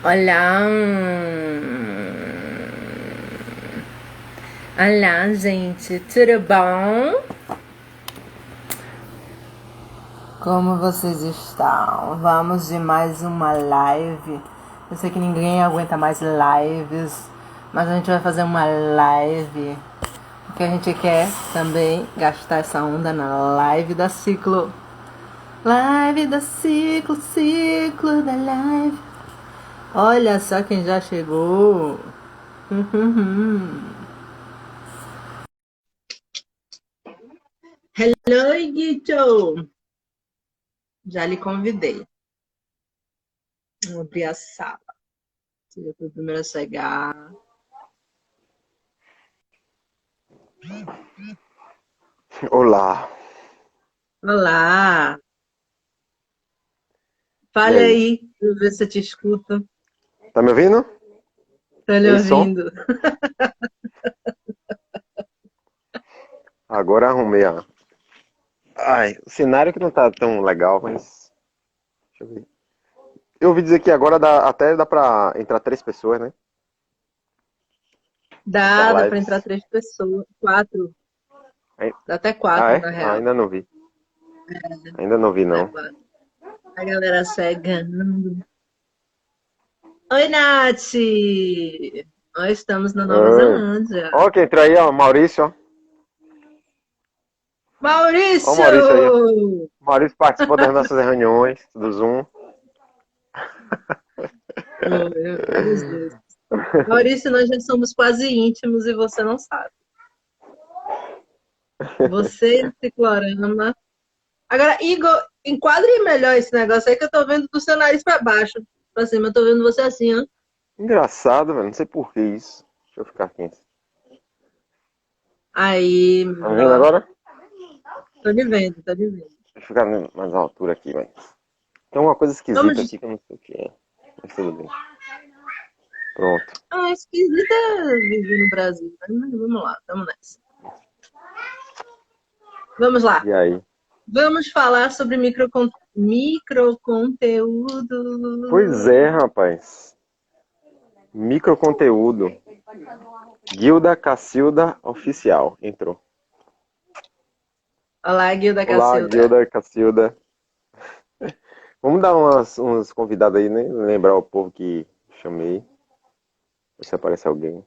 Olá, olá, gente, tudo bom? Como vocês estão? Vamos de mais uma live. Eu sei que ninguém aguenta mais lives, mas a gente vai fazer uma live porque a gente quer também gastar essa onda na live da Ciclo. Live da Ciclo, Ciclo da live. Olha só quem já chegou. Hello, Guido. Já lhe convidei. Vou abrir a sala. Seja o primeiro a chegar. Olá, Olá. e Fale aí? aí, deixa eu ver se eu te escuto. Tá me ouvindo? Tô lhe Ei, som? ouvindo. Agora arrumei a. Ai, o cenário que não tá tão legal, mas. Deixa eu ver. Eu ouvi dizer que agora até dá pra entrar 3 pessoas, né? Nas Dá pra entrar lives. 3 pessoas. 4. Ai- Dá até Ah, 4, é? na Ah, real. ainda não vi. Ainda não vi, Até não. 4. A galera chegando. Oi, Nath! Nós estamos na Nova Oi. Zelândia. Ó, quem entrou aí, ó, Maurício, ó. Ó, o Maurício! Maurício aí, ó. O Maurício participou das nossas reuniões do Zoom. Várias vezes. Maurício, nós já somos quase íntimos e você não sabe. Você e o Ciclorama. Agora, Igor, enquadre melhor esse negócio aí que eu tô vendo do seu nariz pra baixo. Pra cima, eu tô vendo você assim, ó. Engraçado, velho. Não sei por que isso. Deixa eu ficar aqui. Aí, Tá me vendo melhor. agora? Tô lhe vendo, tô lhe vendo. Deixa eu ficar mais altura aqui, velho. Tem uma coisa esquisita Vamos. aqui que eu não sei o que é. Mas tudo bem. Pronto. Ah, esquisita viver no Brasil, né? Mas vamos lá, vamos nessa. Vamos lá. E aí? Vamos falar sobre Pois microconteúdo. é, rapaz. Microconteúdo. Guilda Cacilda Oficial entrou. Olá, Guilda Olá, Cacilda. Guilda Cacilda. Vamos dar uns convidados aí, né? Lembrar o povo que chamei. Ver se aparece alguém.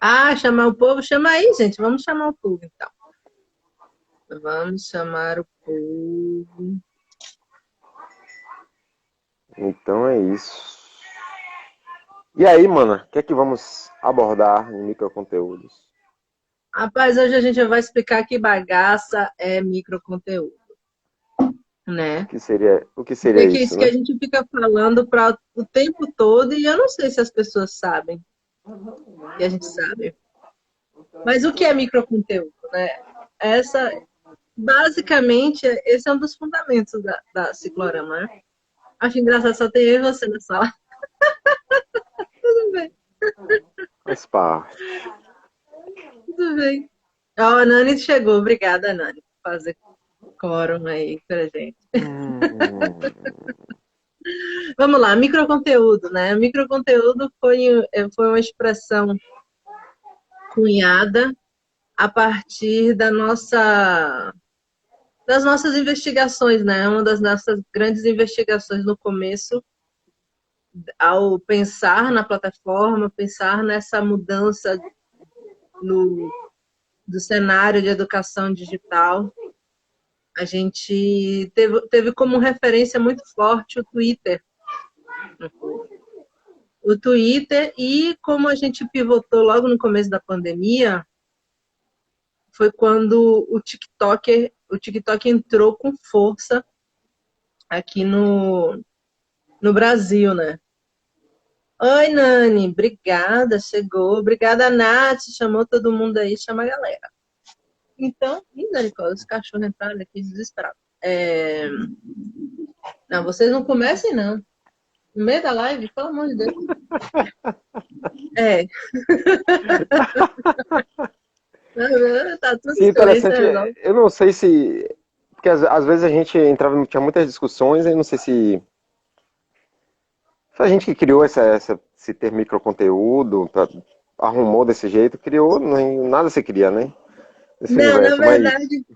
Ah, chamar o povo? Chama aí, gente. Vamos chamar o povo, então. Vamos chamar o povo. Então é isso. E aí, mano? O que é que vamos abordar em microconteúdos? Rapaz, hoje a gente vai explicar que bagaça é microconteúdo, né? O que O seria que é isso, isso que né? a gente fica falando para o tempo todo e eu não sei se as pessoas sabem que a gente sabe. Mas o que é microconteúdo, né? Essa, basicamente, esse é um dos fundamentos da Ciclorama, né? Acho engraçado, só tem eu e você na sala. Tudo bem, Faz parte. tudo bem. Ó, a Nani chegou. Obrigada, Nani, por fazer quórum aí pra gente. Hum, Vamos lá, microconteúdo, né? Microconteúdo foi uma expressão cunhada a partir das nossas investigações, né? Uma das nossas grandes investigações no começo, ao pensar na plataforma, pensar nessa mudança no, do cenário de educação digital, a gente teve como referência muito forte o Twitter. O Twitter e como a gente pivotou logo no começo da pandemia, foi quando o TikTok entrou com força aqui no Brasil, né? Oi, Nani, obrigada, chegou. Obrigada, Nath, chamou todo mundo aí, chama a galera. Então, misericórdia, os cachorros entraram aqui desesperados. Não, vocês não comecem, não. No meio da live, pelo amor de Deus. É, tá tudo sim, silêncio, interessante. resolve. Eu não sei se. porque às vezes a gente entrava, tinha muitas discussões, e não sei se foi a gente que criou esse ter microconteúdo, arrumou desse jeito, criou, nada se cria, né? Nesse Não, na universo, mas verdade,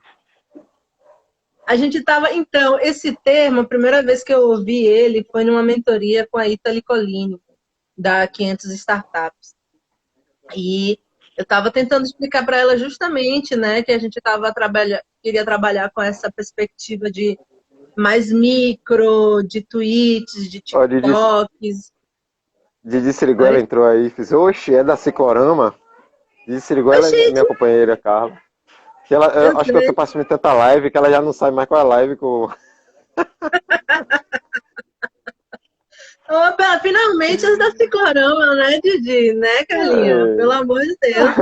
a gente estava. Então, esse termo, a primeira vez que eu ouvi ele foi numa mentoria com a Italy Colini, da 500 Startups. E eu estava tentando explicar para ela justamente, né, que a gente queria trabalhar com essa perspectiva de mais micro, de tweets, de ó, TikToks. Didi Siriguela Oi? entrou aí, fiz, oxe, é da Ciclorama? Didi Siriguela Oxi, é minha companheira, Carla. Que ela, eu eu acho que eu tô sei. participando de tanta live que ela já não sabe mais qual é a live com. Opa, finalmente as da Ciclorama, né, Didi? Né, Carlinha? Pelo amor de Deus.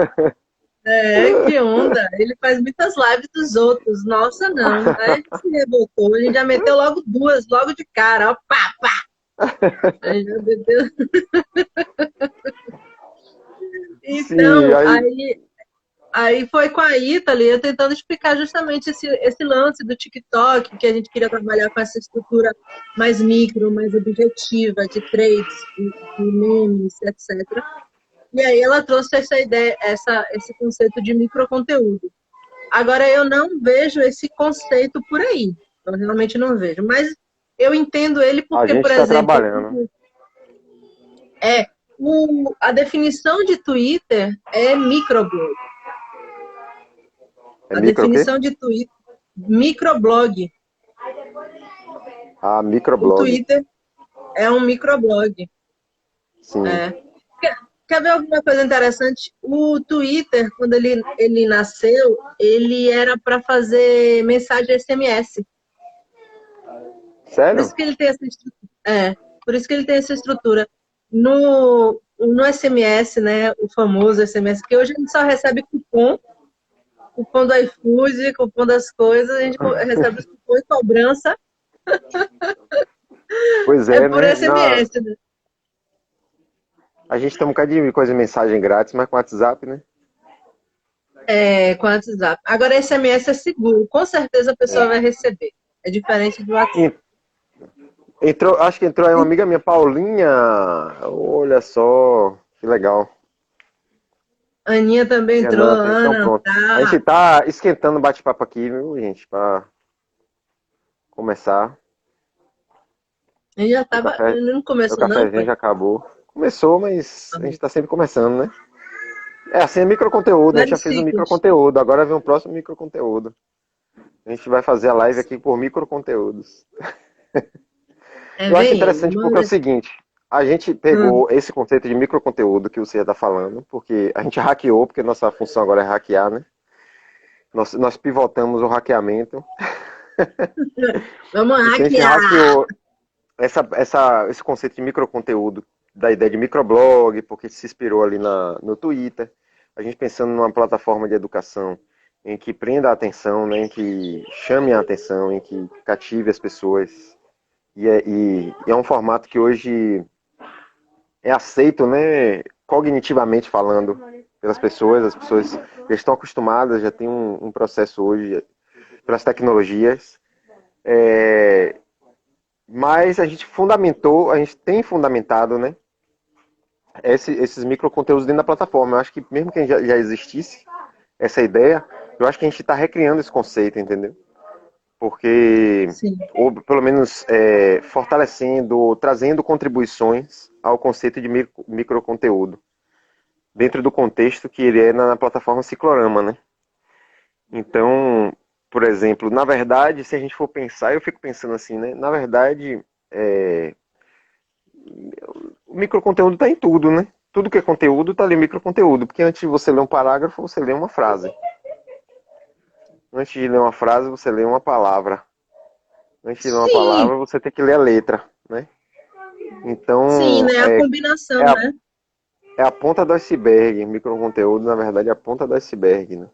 É, que onda. Ele faz muitas lives dos outros. Nossa, não. Aí a gente se revoltou. A gente já meteu logo duas, logo de cara. Ó, pá, pá. Aí já meteu. Sim, Então, aí aí foi com a Italy, eu tentando explicar justamente esse lance do TikTok, que a gente queria trabalhar com essa estrutura mais micro, mais objetiva, de trades, de memes, etc. E aí ela trouxe essa ideia, esse conceito de microconteúdo. Agora, eu não vejo esse conceito por aí. Eu realmente não vejo. Mas eu entendo ele a porque, gente por está exemplo, trabalhando. é, a definição de Twitter é microblog. É A micro o quê? definição de Twitter, microblog. Ah, O microblog. Twitter é um microblog. Sim. É. Quer ver alguma coisa interessante? O Twitter, quando ele nasceu, ele era para fazer mensagem SMS. Por Sério? isso que ele tem essa estrutura. Por isso que ele tem essa estrutura. No SMS, né? O famoso SMS, que hoje a gente só recebe cupom do iFood, cupom das coisas, a gente recebe os cupons e cobrança, Pois é é, por né? SMS, né? A gente tem um bocado de coisa de mensagem grátis, mas com WhatsApp, né? Com o WhatsApp. Agora, SMS é seguro, com certeza a pessoa vai receber. É diferente do WhatsApp. En- Entrou, acho que entrou aí uma amiga minha, Paulinha. Olha só, que legal. Aninha também entrou, Renata, então Ana, pronto. A gente tá. tá esquentando o bate-papo aqui, viu, gente, pra começar. A gente já O tava. café, Não o começou, não, cafezinho foi? já acabou. Começou, mas a gente tá sempre começando, né? É, assim é microconteúdo, a gente já Vários fez um ciclos. microconteúdo, agora vem um próximo microconteúdo. A gente vai fazer a live aqui por microconteúdos. É, Eu acho vem aí. interessante porque é o seguinte, a gente Hum, pegou esse conceito de microconteúdo que você está falando, porque a gente hackeou, porque nossa função agora é hackear, né? Nós pivotamos o hackeamento. vamos Então a gente hackear. hackeou esse conceito de microconteúdo, da ideia de microblog, porque se inspirou ali no Twitter. A gente pensando numa plataforma de educação em que prenda a atenção, né, em que chame a atenção, em que cative as pessoas. E é um formato que hoje é aceito, né, cognitivamente falando, pelas pessoas. As pessoas já estão acostumadas, já tem um processo hoje pelas tecnologias. É, mas a gente tem fundamentado, né, esses microconteúdos dentro da plataforma. Eu acho que mesmo que já existisse essa ideia, eu acho que a gente está recriando esse conceito, entendeu? Porque, Sim. ou pelo menos fortalecendo, trazendo contribuições ao conceito de microconteúdo, dentro do contexto que ele é na plataforma Ciclorama, né? Então, por exemplo, na verdade, se a gente for pensar, eu fico pensando assim, né? Na verdade, o microconteúdo está em tudo, né? Tudo que é conteúdo está ali microconteúdo, porque antes de você ler um parágrafo, você lê uma frase. Antes de ler uma frase, você lê uma palavra. Antes de ler uma Sim, palavra, você tem que ler a letra, né? sim, Então, né? A é, combinação, a, né? é a ponta do iceberg. Microconteúdo, na verdade, é a ponta do iceberg, né?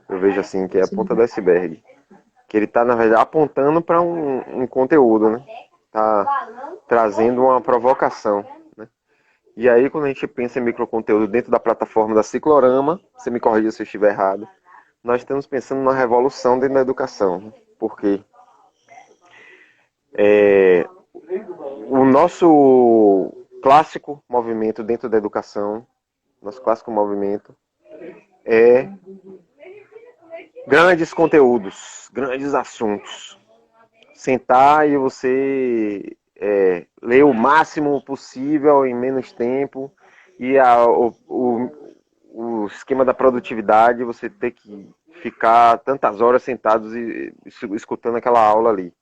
Eu vejo assim, que é a ponta Sim. do iceberg. Que ele está, na verdade, apontando para um conteúdo, né? Tá trazendo uma provocação, né? E aí, quando a gente pensa em microconteúdo dentro da plataforma da Ciclorama, você me corrija se eu estiver errado, nós estamos pensando numa revolução dentro da educação. Né? Porque o nosso clássico movimento dentro da educação, nosso clássico movimento é grandes conteúdos, grandes assuntos. Sentar e você ler o máximo possível em menos tempo e o esquema da produtividade, você ter que ficar tantas horas sentados e escutando aquela aula ali.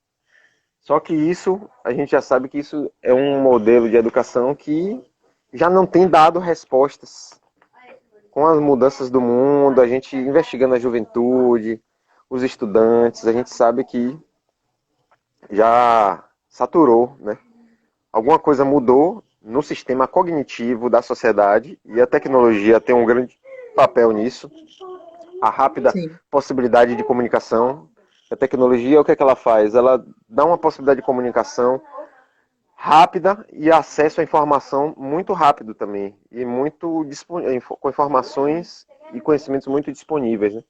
Só que isso, a gente já sabe que isso é um modelo de educação que já não tem dado respostas. Com as mudanças do mundo, a gente investigando a juventude, os estudantes, a gente sabe que já saturou, né? Alguma coisa mudou no sistema cognitivo da sociedade e a tecnologia tem um grande papel nisso. A rápida Sim. possibilidade de comunicação. A tecnologia, o que é que ela faz? Ela dá uma possibilidade de comunicação rápida e acesso à informação muito rápido também. E muito com informações e conhecimentos muito disponíveis. Né?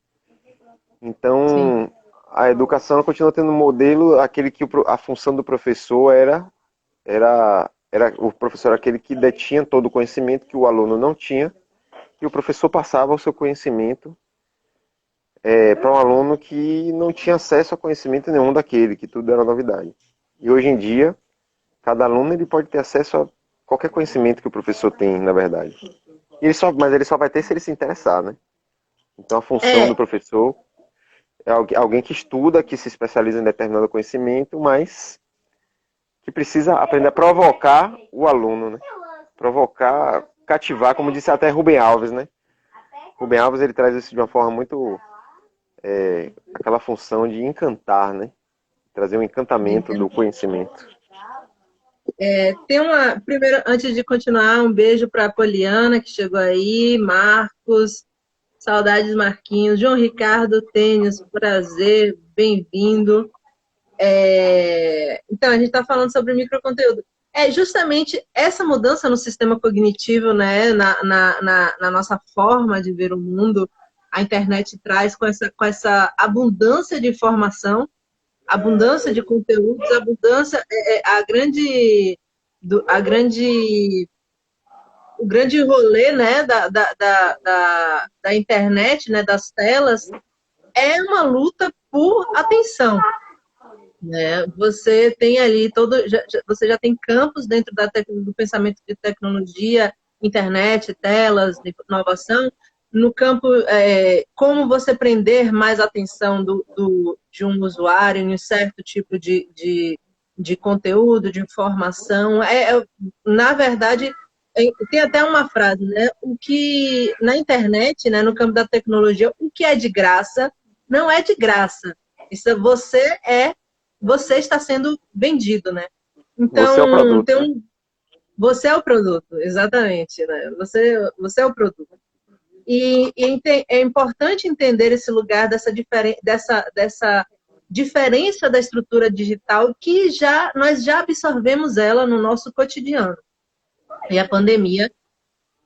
Então, Sim. a educação continua tendo um modelo, aquele que a função do professor era o professor aquele que detinha todo o conhecimento que o aluno não tinha, e o professor passava o seu conhecimento para um aluno que não tinha acesso a conhecimento nenhum daquele, que tudo era novidade. E hoje em dia, cada aluno ele pode ter acesso a qualquer conhecimento que o professor tem, na verdade. Mas ele só vai ter se ele se interessar, né? Então a função do É, professor é alguém que estuda, que se especializa em determinado conhecimento, mas que precisa aprender a provocar o aluno, né? Provocar, cativar, como disse até Rubem Alves, né? Rubem Alves ele traz isso de uma forma muito aquela função de encantar, né? Trazer um encantamento do conhecimento. tem uma. Primeiro, antes de continuar, um beijo para a Poliana, que chegou aí, Marcos, saudades Marquinhos, João Ricardo Tênis, prazer, bem-vindo. Então, a gente está falando sobre microconteúdo. É justamente essa mudança no sistema cognitivo, né, na nossa forma de ver o mundo, a internet traz com essa abundância de informação, abundância de conteúdos, abundância, o grande rolê, né, da internet, né, das telas, é uma luta por atenção. Né? Você tem ali você já tem campos dentro do pensamento de tecnologia, internet, telas, de inovação, no campo como você prender mais a atenção de um usuário em um certo tipo de conteúdo, de informação. Na verdade, tem até uma frase, né? O que na internet, né, no campo da tecnologia, o que é de graça não é de graça. Isso você está sendo vendido, né? Você é o Então, produto, né? você é o produto, exatamente, né? Você é o produto. É importante entender esse lugar dessa diferença da estrutura digital que nós já absorvemos ela no nosso cotidiano. E a pandemia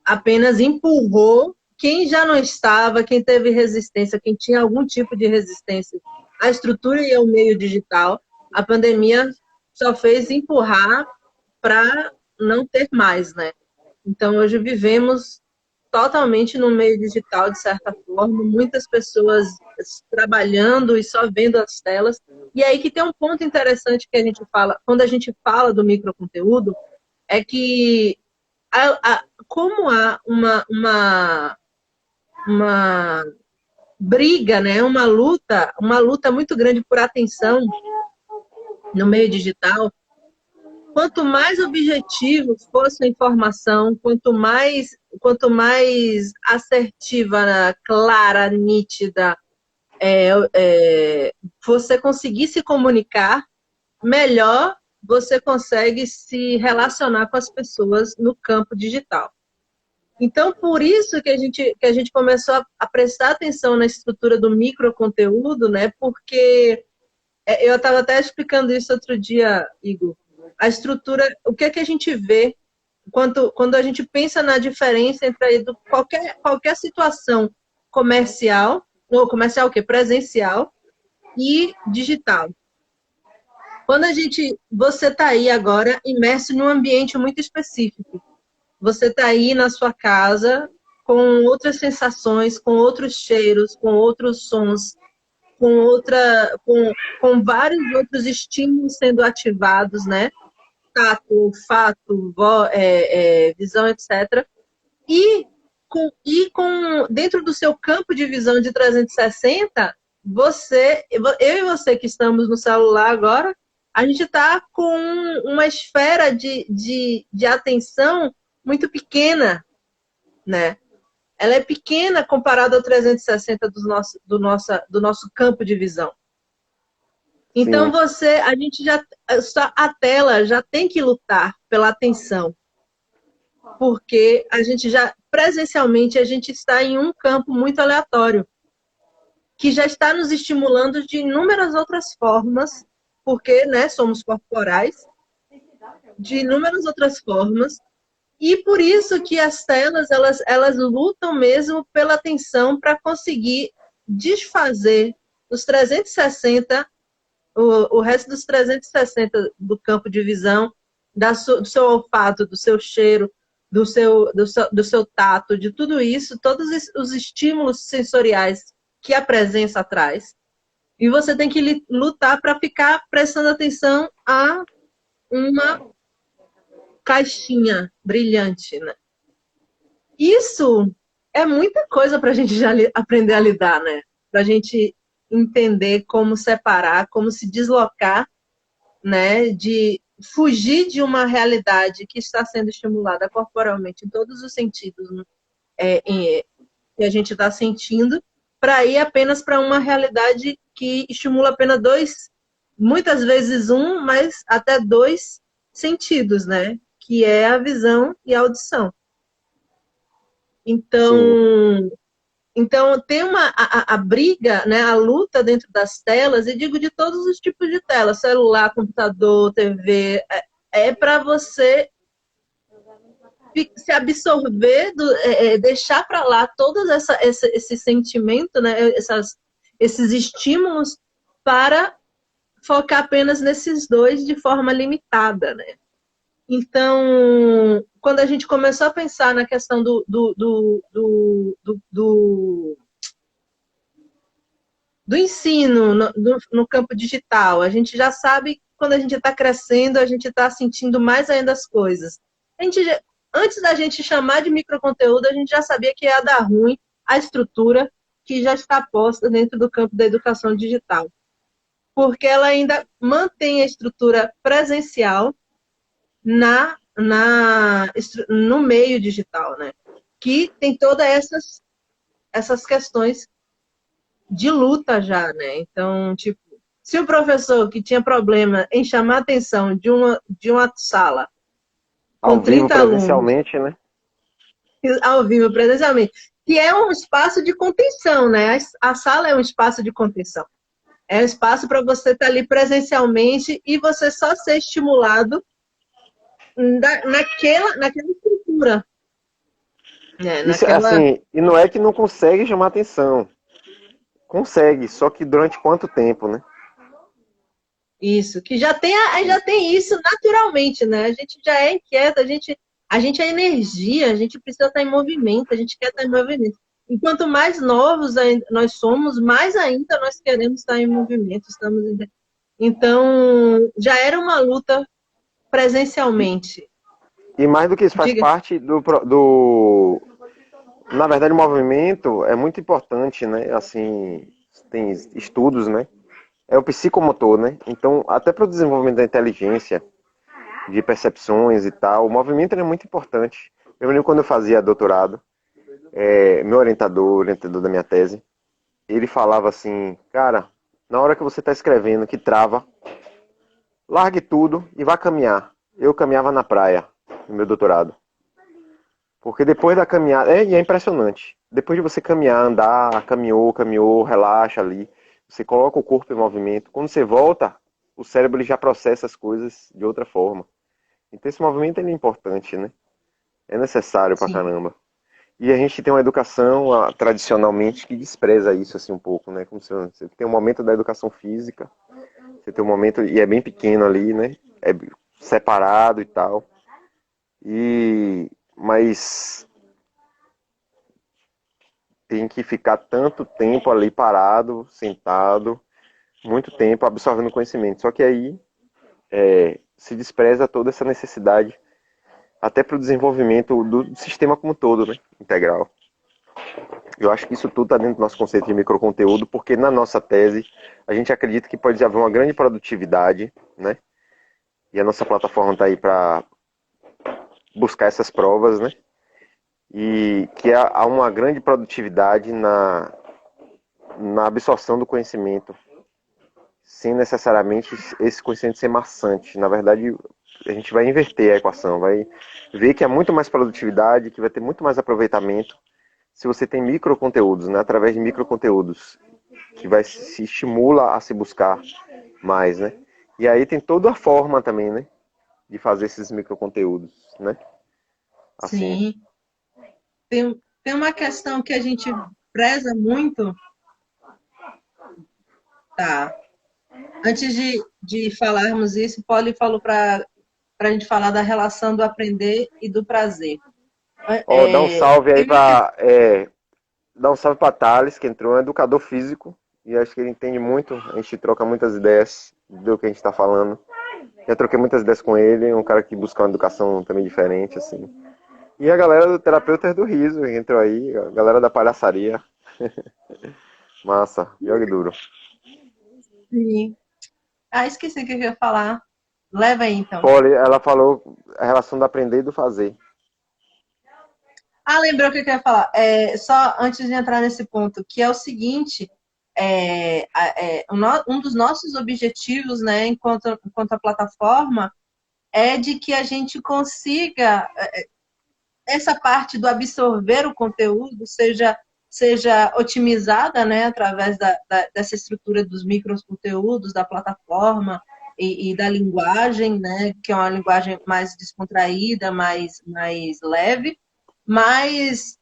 apenas empurrou quem já não estava, quem teve resistência, quem tinha algum tipo de resistência à estrutura e ao meio digital, a pandemia só fez empurrar para não ter mais, né? Então, hoje vivemos totalmente no meio digital, de certa forma, muitas pessoas trabalhando e só vendo as telas. E aí que tem um ponto interessante que a gente fala, quando a gente fala do microconteúdo, é que como há uma briga, né? Uma luta muito grande por atenção no meio digital. Quanto mais objetivo fosse a informação, quanto mais assertiva, clara, nítida, você conseguir se comunicar, melhor você consegue se relacionar com as pessoas no campo digital. Então, por isso que a gente começou a prestar atenção na estrutura do microconteúdo, né? Porque eu estava até explicando isso outro dia, Igor. A estrutura, o que é que a gente vê quando a gente pensa na diferença entre qualquer situação comercial ou comercial o quê? Presencial e digital. Quando você está aí agora imerso num ambiente muito específico. Você está aí na sua casa com outras sensações, com outros cheiros, com outros sons, com vários outros estímulos sendo ativados, né? Tato, olfato, visão, etc. Dentro do seu campo de visão de 360, eu e você que estamos no celular agora, a gente está com uma esfera de atenção muito pequena, né? Ela é pequena comparada ao 360 do nosso campo de visão. Então Sim, a tela já tem que lutar pela atenção, porque presencialmente, a gente está em um campo muito aleatório, que já está nos estimulando de inúmeras outras formas, porque, né, somos corporais, de inúmeras outras formas, e por isso que as telas, elas lutam mesmo pela atenção para conseguir desfazer os 360, o resto dos 360 do campo de visão, do seu olfato, do seu cheiro, do seu tato, de tudo isso, todos os estímulos sensoriais que a presença traz. E você tem que lutar para ficar prestando atenção a uma caixinha brilhante, né? Isso é muita coisa para a gente já aprender a lidar, né? Para a gente entender como separar, como se deslocar, né? De fugir de uma realidade que está sendo estimulada corporalmente em todos os sentidos, né? Que a gente está sentindo, para ir apenas para uma realidade que estimula apenas dois, muitas vezes um, mas até dois sentidos, né? Que é a visão e a audição. sim. Então tem a briga, né, a luta dentro das telas, e digo de todos os tipos de telas, celular, computador, TV, para você se absorver, deixar para lá todos esse sentimento, né, esses estímulos, para focar apenas nesses dois de forma limitada, né? Então, quando a gente começou a pensar na questão do ensino no campo digital, a gente já sabe que quando a gente está crescendo, a gente está sentindo mais ainda as coisas. Antes da gente chamar de microconteúdo, a gente já sabia que ia dar ruim a estrutura que já está posta dentro do campo da educação digital, porque ela ainda mantém a estrutura presencial no meio digital, né? Que tem todas essas questões de luta já, né? Então, tipo, se o professor que tinha problema em chamar a atenção de uma sala com Ao vivo 30 alunos, presencialmente, né? ao vivo, presencialmente, que é um espaço de contenção, né? A sala é um espaço de contenção. É um espaço para você estar ali presencialmente e você só ser estimulado naquela estrutura. Né? Isso, assim, e não é que não consegue chamar atenção. Consegue, só que durante quanto tempo, né? Isso, que já tem isso naturalmente, né? A gente já é inquieta, a gente é energia, a gente precisa estar em movimento, a gente quer estar em movimento. E quanto mais novos nós somos, mais ainda nós queremos estar em movimento. Então, já era uma luta E, presencialmente. e mais do que isso, faz Diga. parte do. Na verdade, o movimento é muito importante, né? Assim, tem estudos, né? É o psicomotor, né? Então, até para o desenvolvimento da inteligência, de percepções e tal, o movimento é muito importante. Eu lembro quando eu fazia doutorado, meu orientador da minha tese, ele falava assim, cara, na hora que você está escrevendo, que trava, largue tudo e vá caminhar. Eu caminhava na praia, no meu doutorado. Porque depois da caminhada, e é impressionante. Depois de você caminhar, andar, caminhou, relaxa ali, você coloca o corpo em movimento. Quando você volta, o cérebro ele já processa as coisas de outra forma. Então esse movimento ele é importante, né? É necessário pra Sim. caramba. E a gente tem uma educação tradicionalmente que despreza isso assim um pouco, né? Como se você tem um momento da educação física, você tem um momento e é bem pequeno ali, né? É separado e tal. Mas tem que ficar tanto tempo ali parado, sentado, muito tempo absorvendo conhecimento. Só que aí se despreza toda essa necessidade até para o desenvolvimento do sistema como um todo, né? Integral. Eu acho que isso tudo está dentro do nosso conceito de microconteúdo, porque na nossa tese a gente acredita que pode haver uma grande produtividade, né? E a nossa plataforma está aí para buscar essas provas, né? E que há uma grande produtividade na absorção do conhecimento, sem necessariamente esse conhecimento ser maçante. Na verdade, a gente vai inverter a equação, vai ver que há muito mais produtividade, que vai ter muito mais aproveitamento se você tem microconteúdos, né? Através de microconteúdos, que se estimula a se buscar mais, né? E aí tem toda a forma também, né? De fazer esses microconteúdos, né? Assim. Sim. Tem uma questão que a gente preza muito, tá? Antes de falarmos isso, Polly falou para a gente falar da relação do aprender e do prazer. Ó, dá um salve aí Tem uma questão. dá um salve pra Thales, que entrou, é um educador físico, e acho que ele entende muito, a gente troca muitas ideias do que a gente tá falando. Já troquei muitas ideias com ele, um cara que busca uma educação também diferente, assim. E a galera do Terapeutas do Riso entrou aí, a galera da palhaçaria. Massa, jogue duro. Sim. Ah, esqueci o que eu ia falar. Leva aí, então. Polly, ela falou a relação do aprender e do fazer. Ah, lembrou o que eu ia falar. Só antes de entrar nesse ponto, que é o seguinte, um dos nossos objetivos, né, enquanto a plataforma, é de que a gente consiga essa parte do absorver o conteúdo seja otimizada, né, através dessa estrutura dos microconteúdos, da plataforma e da linguagem, né, que é uma linguagem mais descontraída, mais leve, mas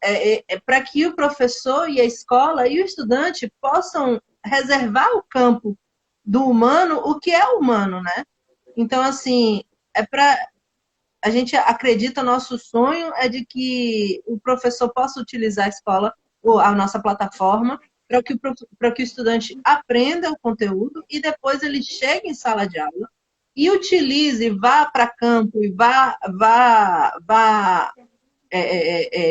para que o professor e a escola e o estudante possam reservar o campo do humano, o que é humano, né? Então, assim, é para a gente acredita, nosso sonho é de que o professor possa utilizar a escola, ou a nossa plataforma, para que o estudante aprenda o conteúdo e depois ele chegue em sala de aula e utilize, vá para campo e vá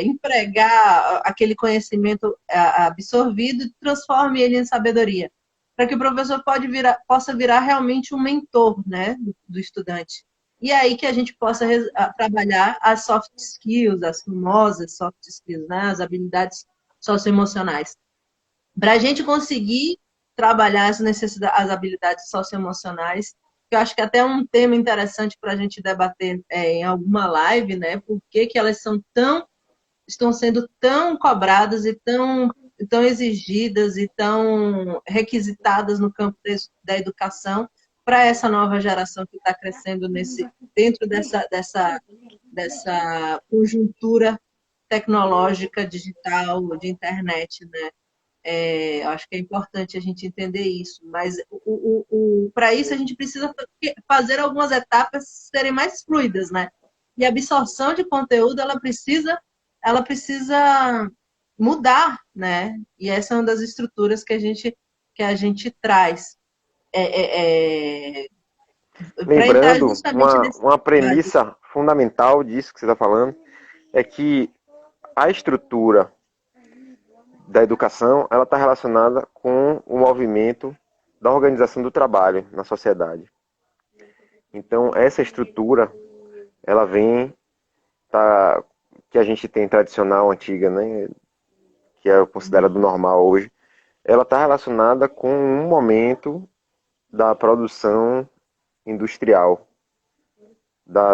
empregar aquele conhecimento absorvido e transforme ele em sabedoria. Para que o professor possa virar realmente um mentor, né, do estudante. E é aí que a gente possa trabalhar as soft skills, as famosas soft skills, né, as habilidades socioemocionais. Para a gente conseguir trabalhar as habilidades socioemocionais, que eu acho que até é um tema interessante para a gente debater em alguma live, né? Por que elas estão sendo tão cobradas e tão exigidas e tão requisitadas no campo da educação para essa nova geração que está crescendo dentro dessa conjuntura tecnológica, digital, de internet, né? Eu acho que é importante a gente entender isso, mas para isso a gente precisa fazer algumas etapas serem mais fluidas, né? E a absorção de conteúdo ela precisa mudar, né? E essa é uma das estruturas que a gente traz para entrar Lembrando, justamente nesse uma trabalho. premissa fundamental disso que você está falando é que a estrutura da educação ela está relacionada com o movimento da organização do trabalho na sociedade. Então, essa estrutura, ela vem, tá, que a gente tem tradicional, antiga, né, que é considerado normal hoje, ela está relacionada com um momento da produção industrial,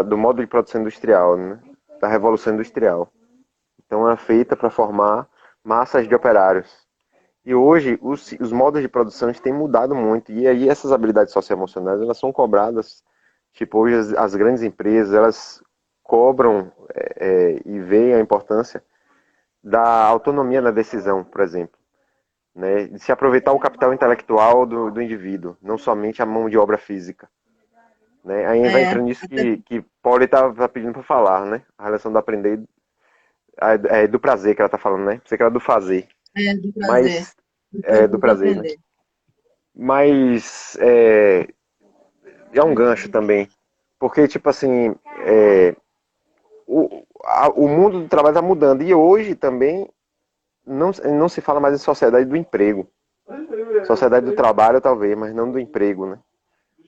do modo de produção industrial, né, da revolução industrial. Então, é feita para formar massas de operários. E hoje, os modos de produção têm mudado muito. E aí, essas habilidades socioemocionais, elas são cobradas. Tipo, hoje as grandes empresas, elas cobram e veem a importância da autonomia na decisão, por exemplo, né? De se aproveitar o capital intelectual do indivíduo, não somente a mão de obra física. Né? Aí vai entrando nisso até que Pauli tá pedindo para falar, né? A relação do aprender, do prazer que ela tá falando, né? Pensei que era do fazer, do prazer, mas do do prazer, né? aprender. Mas é um gancho também, porque tipo assim, o mundo do trabalho está mudando e hoje também não se fala mais em sociedade do emprego, sociedade do trabalho talvez, mas não do emprego, né?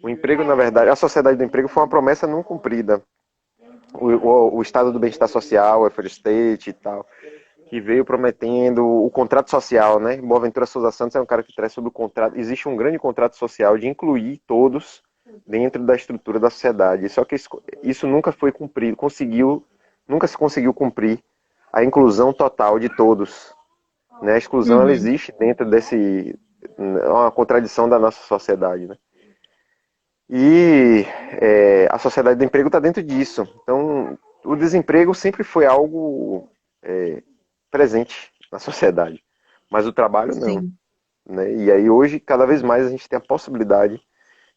O emprego, na verdade, a sociedade do emprego foi uma promessa não cumprida. O estado do bem-estar social, o welfare state e tal, que veio prometendo o contrato social, né? Boaventura Souza Santos é um cara que traz sobre o contrato. Existe um grande contrato social de incluir todos dentro da estrutura da sociedade. Só que isso nunca foi cumprido, nunca se conseguiu cumprir a inclusão total de todos. Né? A exclusão ela Uhum, existe dentro desse uma contradição da nossa sociedade, né? E a sociedade do emprego está dentro disso. Então, o desemprego sempre foi algo presente na sociedade, mas o trabalho não. sim, Né? E aí hoje, cada vez mais, a gente tem a possibilidade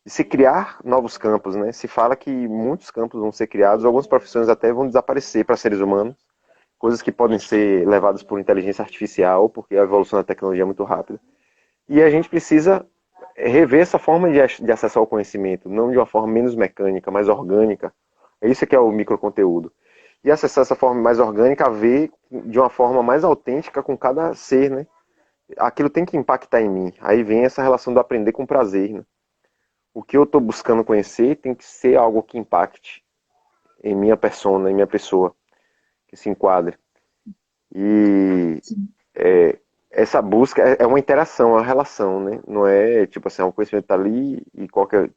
de se criar novos campos. Né? Se fala que muitos campos vão ser criados, algumas profissões até vão desaparecer para seres humanos, coisas que podem ser levadas por inteligência artificial, porque a evolução da tecnologia é muito rápida. E a gente precisa rever essa forma de acesso ao conhecimento, não de uma forma menos mecânica, mais orgânica. É isso que é o microconteúdo. E acessar essa forma mais orgânica, a ver de uma forma mais autêntica com cada ser, né? Aquilo tem que impactar em mim. Aí vem essa relação do aprender com prazer, né? O que eu estou buscando conhecer tem que ser algo que impacte em minha persona, em minha pessoa, que se enquadre. E sim. essa busca é uma interação, é uma relação, né? Não é tipo assim, um conhecimento tá ali e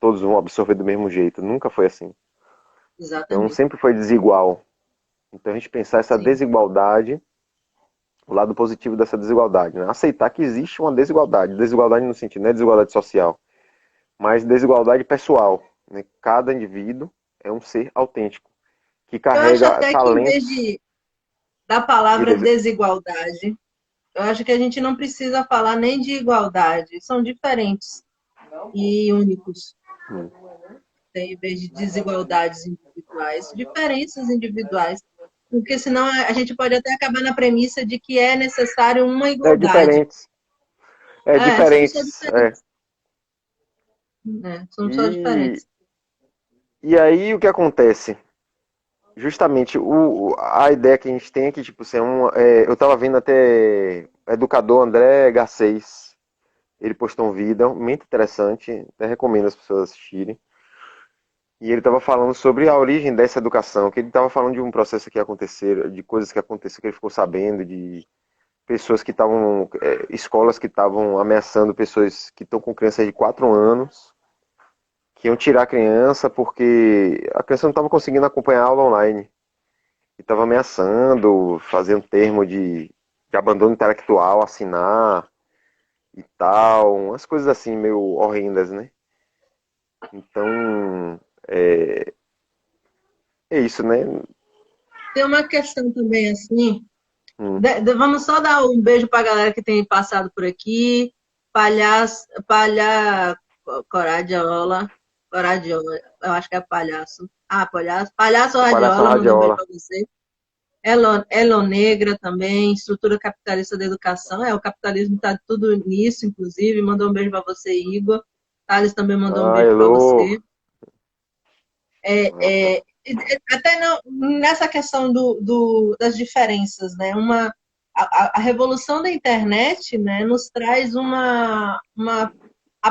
todos vão absorver do mesmo jeito. Nunca foi assim. Então Exatamente. sempre foi desigual. Então a gente pensar essa Sim. desigualdade, o lado positivo dessa desigualdade, né? Aceitar que existe uma desigualdade. Desigualdade no sentido, não é desigualdade social, mas desigualdade pessoal. Né? Cada indivíduo é um ser autêntico, que Eu acho carrega até que em vez talentos da e palavra desigualdade, eu acho que a gente não precisa falar nem de igualdade, são diferentes e únicos, em vez de desigualdades individuais, diferenças individuais, porque senão a gente pode até acabar na premissa de que é necessário uma igualdade. diferentes. É São só diferentes. diferentes, né? São só E, diferentes. e aí o que acontece? Justamente a ideia que a gente tem é que, tipo, ser eu estava vendo até o educador André Garcês, ele postou um vídeo muito interessante, até recomendo as pessoas assistirem. E ele estava falando sobre a origem dessa educação, que ele estava falando de um processo que aconteceu, de coisas que aconteceram, que ele ficou sabendo, de pessoas que estavam, escolas que estavam ameaçando pessoas que estão com crianças de 4 anos, que iam tirar a criança porque a criança não estava conseguindo acompanhar a aula online. E estava ameaçando fazer um termo de abandono intelectual, assinar e tal, umas coisas assim meio horrendas, né? Então, é isso, né? Tem uma questão também assim. Hum. Vamos só dar um beijo para a galera que tem passado por aqui. Coradiola, Coradiola, eu acho que é palhaço. Palhaço O Palhaço Radiola, mandou um beijo Radiola. para você. Elonegra também, estrutura capitalista da educação. O capitalismo está tudo nisso, inclusive. Mandou um beijo para você, Igor. Thales também mandou um Ah, beijo para Elô. você. É, até nessa questão das diferenças, né? A revolução da internet, né, nos traz a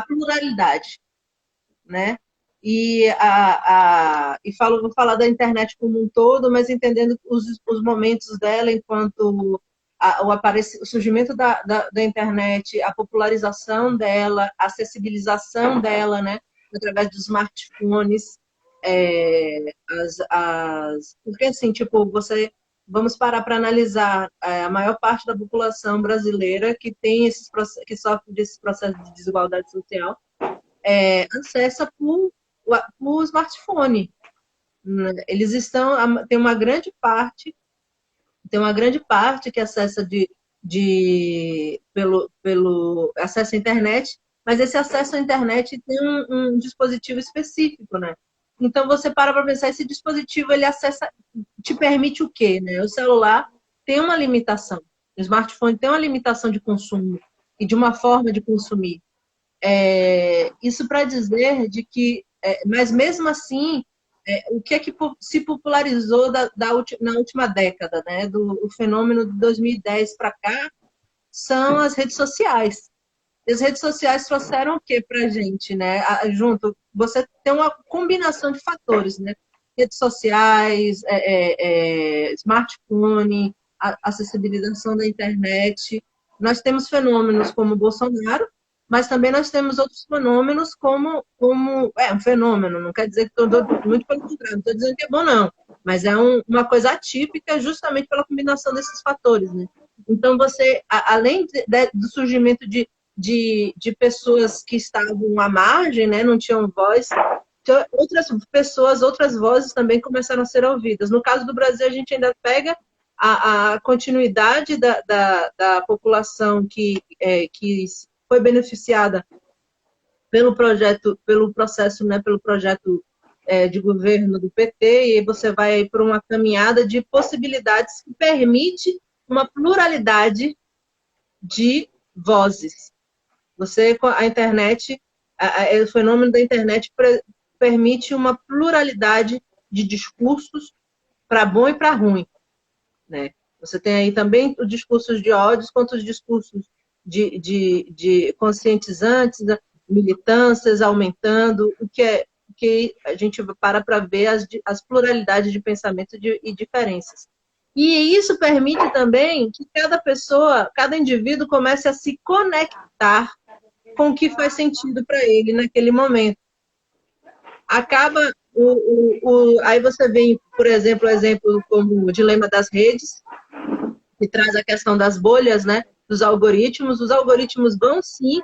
pluralidade, né? Vou falar da internet como um todo, mas entendendo os momentos dela enquanto o surgimento da internet, a popularização dela, a acessibilização dela, né, através dos smartphones, porque assim, tipo, vamos parar para analisar a maior parte da população brasileira que tem que sofre desse processo de desigualdade social, acessa por smartphone. Eles tem uma grande parte, tem uma grande parte que acessa pelo acesso à internet, mas esse acesso à internet tem um dispositivo específico, né? Então você para pensar, esse dispositivo ele acessa, te permite o quê, né? O celular tem uma limitação, o smartphone tem uma limitação de consumo e de uma forma de consumir. Isso para dizer de que, mas mesmo assim, o que é que se popularizou na última década, né? O fenômeno de 2010 para cá são as redes sociais. E as redes sociais trouxeram o que para a gente, né? Junto, você tem uma combinação de fatores, né? Redes sociais, smartphone, acessibilização da internet. Nós temos fenômenos como o Bolsonaro, mas também nós temos outros fenômenos como um fenômeno, não quer dizer que muito pelo contrário, não estou dizendo que é bom, não, mas é uma coisa atípica justamente pela combinação desses fatores, né? Então, você, além do surgimento de pessoas que estavam à margem, né, não tinham voz, outras pessoas, outras vozes também começaram a ser ouvidas. No caso do Brasil, a gente ainda pega a continuidade da população que foi beneficiada pelo processo, né, pelo projeto de governo do PT, e aí você vai para uma caminhada de possibilidades que permite uma pluralidade de vozes. A internet, o fenômeno da internet permite uma pluralidade de discursos para bom e para ruim, né? Você tem aí também os discursos de ódios quanto os discursos de conscientizantes, militâncias aumentando, que a gente para ver as pluralidades de pensamento e diferenças. E isso permite também que cada pessoa, cada indivíduo comece a se conectar com o que faz sentido para ele naquele momento. Acaba aí você vê, por exemplo, como o dilema das redes, que traz a questão das bolhas, né, dos algoritmos. Os algoritmos vão sim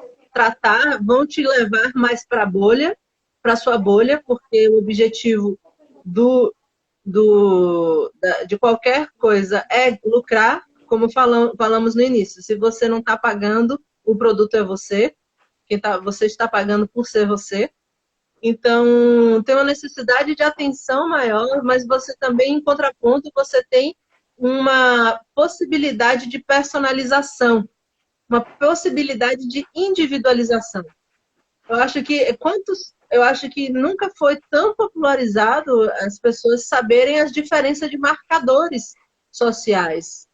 vão te levar mais para a bolha, para sua bolha, porque o objetivo de qualquer coisa é lucrar, como falamos no início. Se você não está pagando, o produto é você, você está pagando por ser você. Então, tem uma necessidade de atenção maior, mas você também, em contraponto, você tem uma possibilidade de personalização, uma possibilidade de individualização. Eu acho que nunca foi tão popularizado as pessoas saberem as diferenças de marcadores sociais.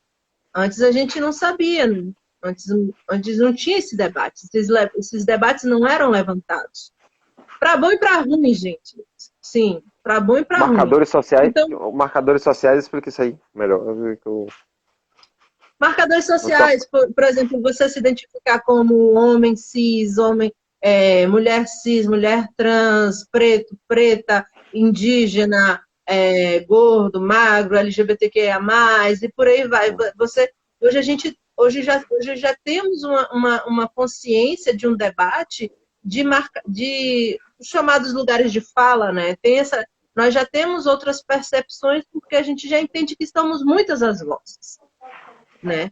Antes a gente não sabia, né? Antes não tinha esse debate. Esses debates não eram levantados. Para bom e para ruim, gente. Sim, para bom e para ruim. Marcadores sociais, explica isso aí melhor. Marcadores sociais, por exemplo, você se identificar como homem cis, mulher cis, mulher trans, preto, preta, indígena, gordo, magro, LGBTQIA+, e por aí vai. Hoje já temos uma consciência de um debate de chamados lugares de fala, né? Nós já temos outras percepções porque a gente já entende que estamos muitas as vozes, né?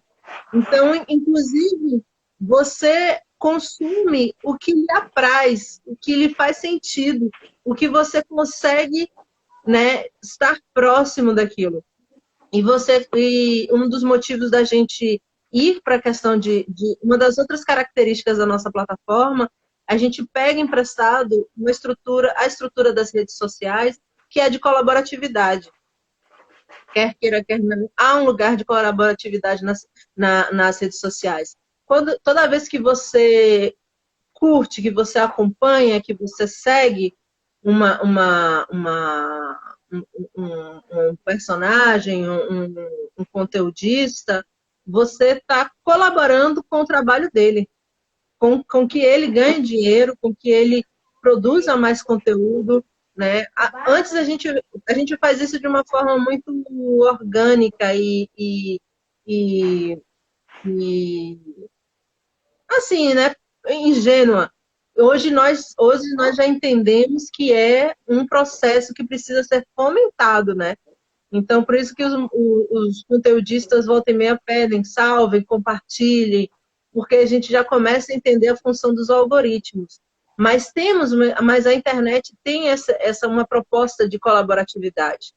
Então, inclusive, você consome o que lhe apraz, o que lhe faz sentido, o que você consegue, né, estar próximo daquilo. E um dos motivos da gente ir para a questão uma das outras características da nossa plataforma, a gente pega emprestado a estrutura das redes sociais, que é de colaboratividade. Quer queira, quer não, há um lugar de colaboratividade nas redes sociais. Toda vez que você curte, que você acompanha, que você segue um personagem, um conteudista, você está colaborando com o trabalho dele, com que ele ganhe dinheiro, com que ele produza mais conteúdo, né? Antes a gente faz isso de uma forma muito orgânica e assim, né? Ingênua. Hoje nós já entendemos que é um processo que precisa ser fomentado, né? Então, por isso que os conteudistas volta e meia pedem, salvem, compartilhem, porque a gente já começa a entender a função dos algoritmos. Mas a internet tem uma proposta de colaboratividade.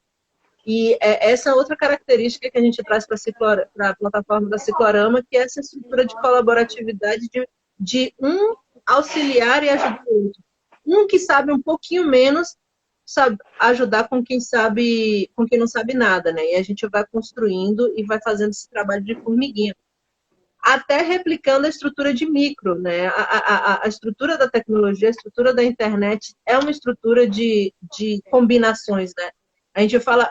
E essa outra característica que a gente traz para a plataforma da Ciclorama, que é essa estrutura de colaboratividade de um auxiliar e ajudar o outro. Um que sabe um pouquinho menos, sabe ajudar com quem não sabe nada, né? E a gente vai construindo e vai fazendo esse trabalho de formiguinha. Até replicando a estrutura de micro, né? A estrutura da tecnologia, a estrutura da internet é uma estrutura de combinações, né? A gente fala,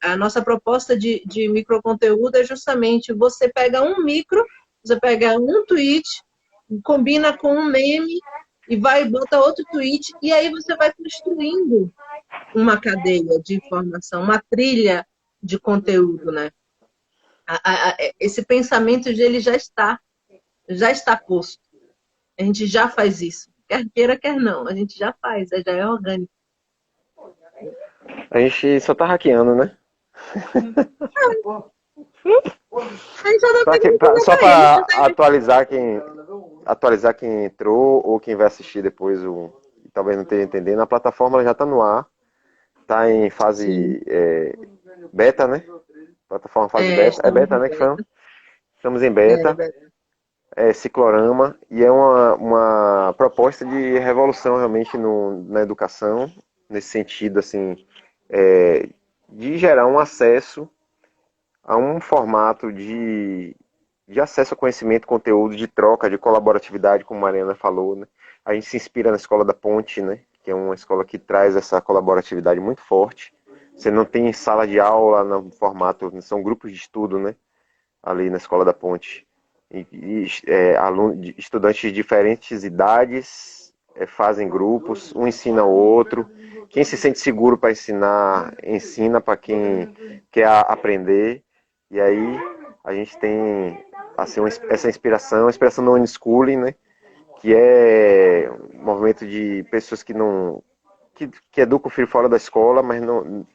a nossa proposta de microconteúdo é justamente você pega um micro, você pega um tweet, combina com um meme e vai bota outro tweet, e aí você vai construindo uma cadeia de informação, uma trilha de conteúdo, né? Esse pensamento ele já está posto. A gente já faz isso. Quer queira, quer não. A gente já faz, já é orgânico. A gente só tá hackeando, né? Só para atualizar quem entrou ou quem vai assistir depois e talvez não esteja entendendo, a plataforma já está no ar, está em fase beta, né? Plataforma fase beta. É beta, né, que chama? Estamos em beta. É Ciclorama e é uma proposta de revolução realmente na educação, nesse sentido, assim, de gerar um acesso a um formato de acesso a conhecimento, conteúdo, de troca, de colaboratividade, como a Mariana falou, né? A gente se inspira na Escola da Ponte, né? Que é uma escola que traz essa colaboratividade muito forte. Você não tem sala de aula no formato, são grupos de estudo, né? Ali na Escola da Ponte. Estudantes de diferentes idades fazem grupos, um ensina o outro. Quem se sente seguro para ensinar, ensina para quem quer aprender. E aí a gente tem assim, essa inspiração do unschooling, né? Que é um movimento de pessoas que educam o filho fora da escola, mas não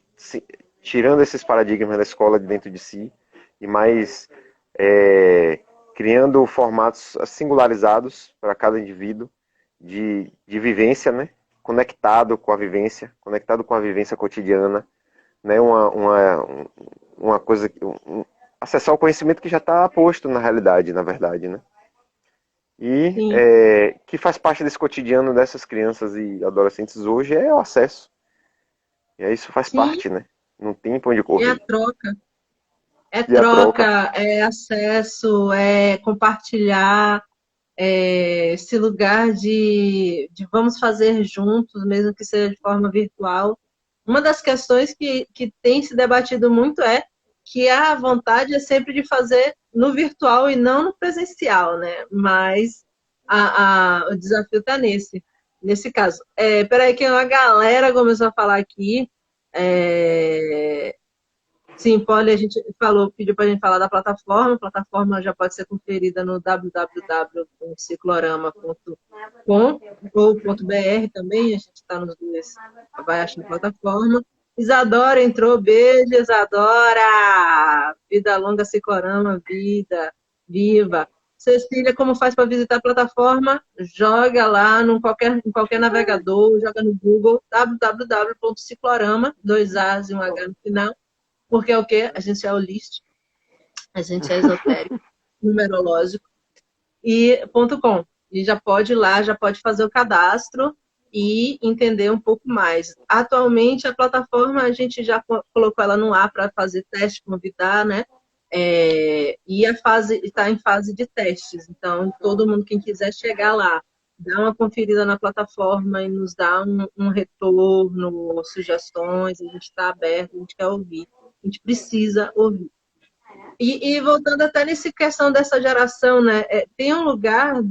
tirando esses paradigmas da escola de dentro de si e mais criando formatos singularizados para cada indivíduo de vivência, né? Conectado com a vivência cotidiana, né? Uma coisa, acessar o conhecimento que já está posto na realidade, na verdade, né? E que faz parte desse cotidiano dessas crianças e adolescentes hoje é o acesso. E aí isso faz parte, né? Não tem pra onde correr. E a troca. É acesso, é compartilhar, esse lugar de vamos fazer juntos, mesmo que seja de forma virtual. Uma das questões que tem se debatido muito é que a vontade é sempre de fazer no virtual e não no presencial, né? Mas o desafio está nesse caso. Peraí, que uma galera começou a falar aqui. Sim, Polly, a gente pediu para a gente falar da plataforma. A plataforma já pode ser conferida no www.ciclorama.com ou .br também, a gente está nos dois, vai achar a plataforma. Isadora entrou, beijo, Isadora! Vida longa, Ciclorama, vida, viva! Cecília, como faz para visitar a plataforma? Joga lá em qualquer navegador, joga no Google, www.ciclorama, 2 A's e um H no final. Porque é o quê? A gente é holístico, a gente é esotérico, numerológico, e .com. E já pode ir lá, já pode fazer o cadastro e entender um pouco mais. Atualmente, a plataforma, a gente já colocou ela no ar para fazer teste, convidar, né? E a fase está em fase de testes. Então, todo mundo, quem quiser chegar lá, dá uma conferida na plataforma e nos dá um retorno, sugestões, a gente está aberto, a gente quer ouvir. A gente precisa ouvir. E voltando até nessa questão dessa geração, né? Tem um lugar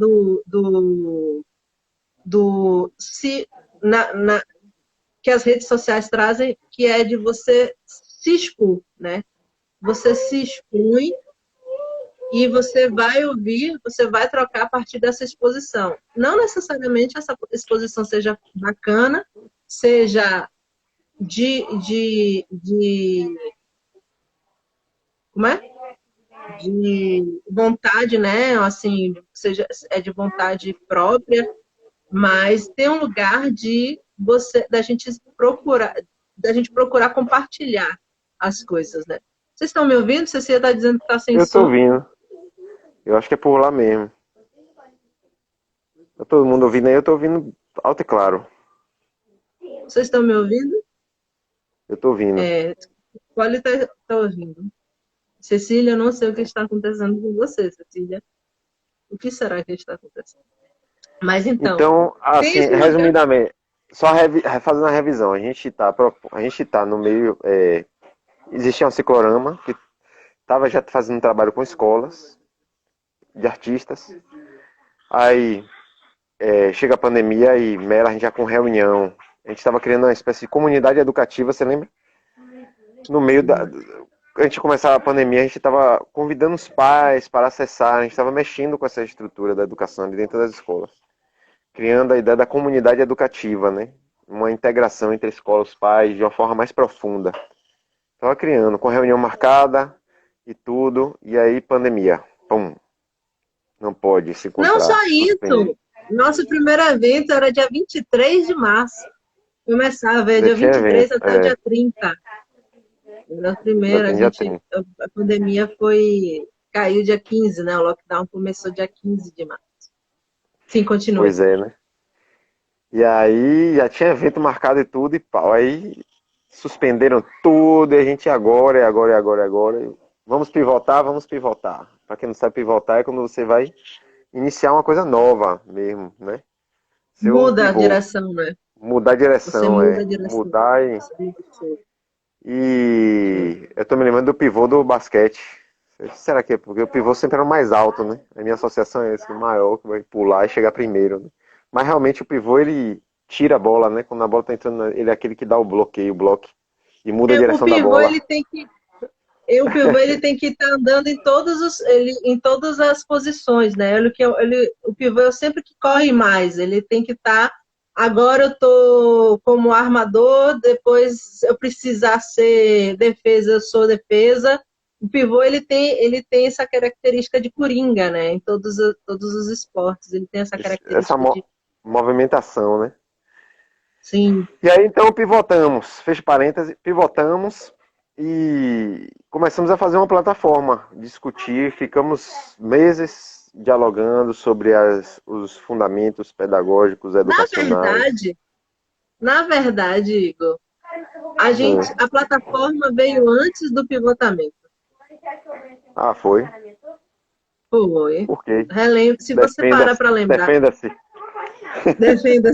que as redes sociais trazem, que é de você se expor, né? Você se expõe e você vai ouvir, você vai trocar a partir dessa exposição. Não necessariamente essa exposição seja bacana, seja de como é? De vontade, né? Assim, seja, é de vontade própria, mas tem um lugar de você, da gente procurar compartilhar as coisas, né? Vocês estão me ouvindo? Você está dizendo que está sem Eu tô som? ouvindo. Eu acho que é por lá mesmo. Tá todo mundo ouvindo aí, eu tô ouvindo alto e claro. Vocês estão me ouvindo? Eu tô ouvindo. É, Qual está ouvindo? Cecília, eu não sei o que está acontecendo com você, Cecília. O que será que está acontecendo? Mas então, Então, tem assim, esse lugar. resumidamente, só fazendo a revisão, a gente tá no meio, existia um ciclorama que estava já fazendo um trabalho com escolas de artistas, aí chega a pandemia e Mela, a gente já com reunião, a gente estava criando uma espécie de comunidade educativa, você lembra? No meio da, a gente começava a pandemia, a gente estava convidando os pais para acessar, a gente estava mexendo com essa estrutura da educação ali dentro das escolas, criando a ideia da comunidade educativa, né? Uma integração entre escolas e pais de uma forma mais profunda. Estava criando, com reunião marcada e tudo, e aí pandemia. Pum, não pode se Não só encontrar, suspende. isso. Nosso primeiro evento era dia 23 de março. Começava, Já dia tinha 23 evento, até o dia 30. Era o já primeiro, tem, já tem. a pandemia caiu dia 15, né? O lockdown começou dia 15 de março. Sim, continue. Pois é, né? E aí já tinha evento marcado e tudo, e pau. Aí suspenderam tudo, e a gente agora, é agora, é agora, é agora. Vamos pivotar, vamos pivotar. Para quem não sabe pivotar é quando você vai iniciar uma coisa nova mesmo, né? Seu Muda a pivô. direção, né? Mudar a Você direção, muda a direção. mudar e. Você muda o foco. E eu tô me lembrando do pivô do basquete. Será que é porque o pivô sempre era o mais alto, né? A minha associação é esse, o maior, que vai pular e chegar primeiro, né? Mas realmente o pivô, ele tira a bola, né? Quando a bola tá entrando, ele é aquele que dá o bloqueio, o bloco, e muda a O direção da pivô, bola. ele tem que estar andando em todas as posições, né? O pivô é sempre que corre mais, ele tem que estar. Agora eu estou como armador, depois eu precisar ser defesa, eu sou defesa. O pivô ele tem essa característica de coringa, né? Em todos os esportes, ele tem essa Essa característica de movimentação, né? sim. E aí então pivotamos, fecha parênteses, pivotamos e começamos a fazer uma plataforma, discutir, ficamos meses dialogando sobre os fundamentos pedagógicos, Na educacionais. verdade, na verdade, Igor, Hum. a plataforma veio antes do pivotamento. Ah, foi. Foi. Por quê? Se você parar Defenda-se. para lembrar, Defenda-se. defenda.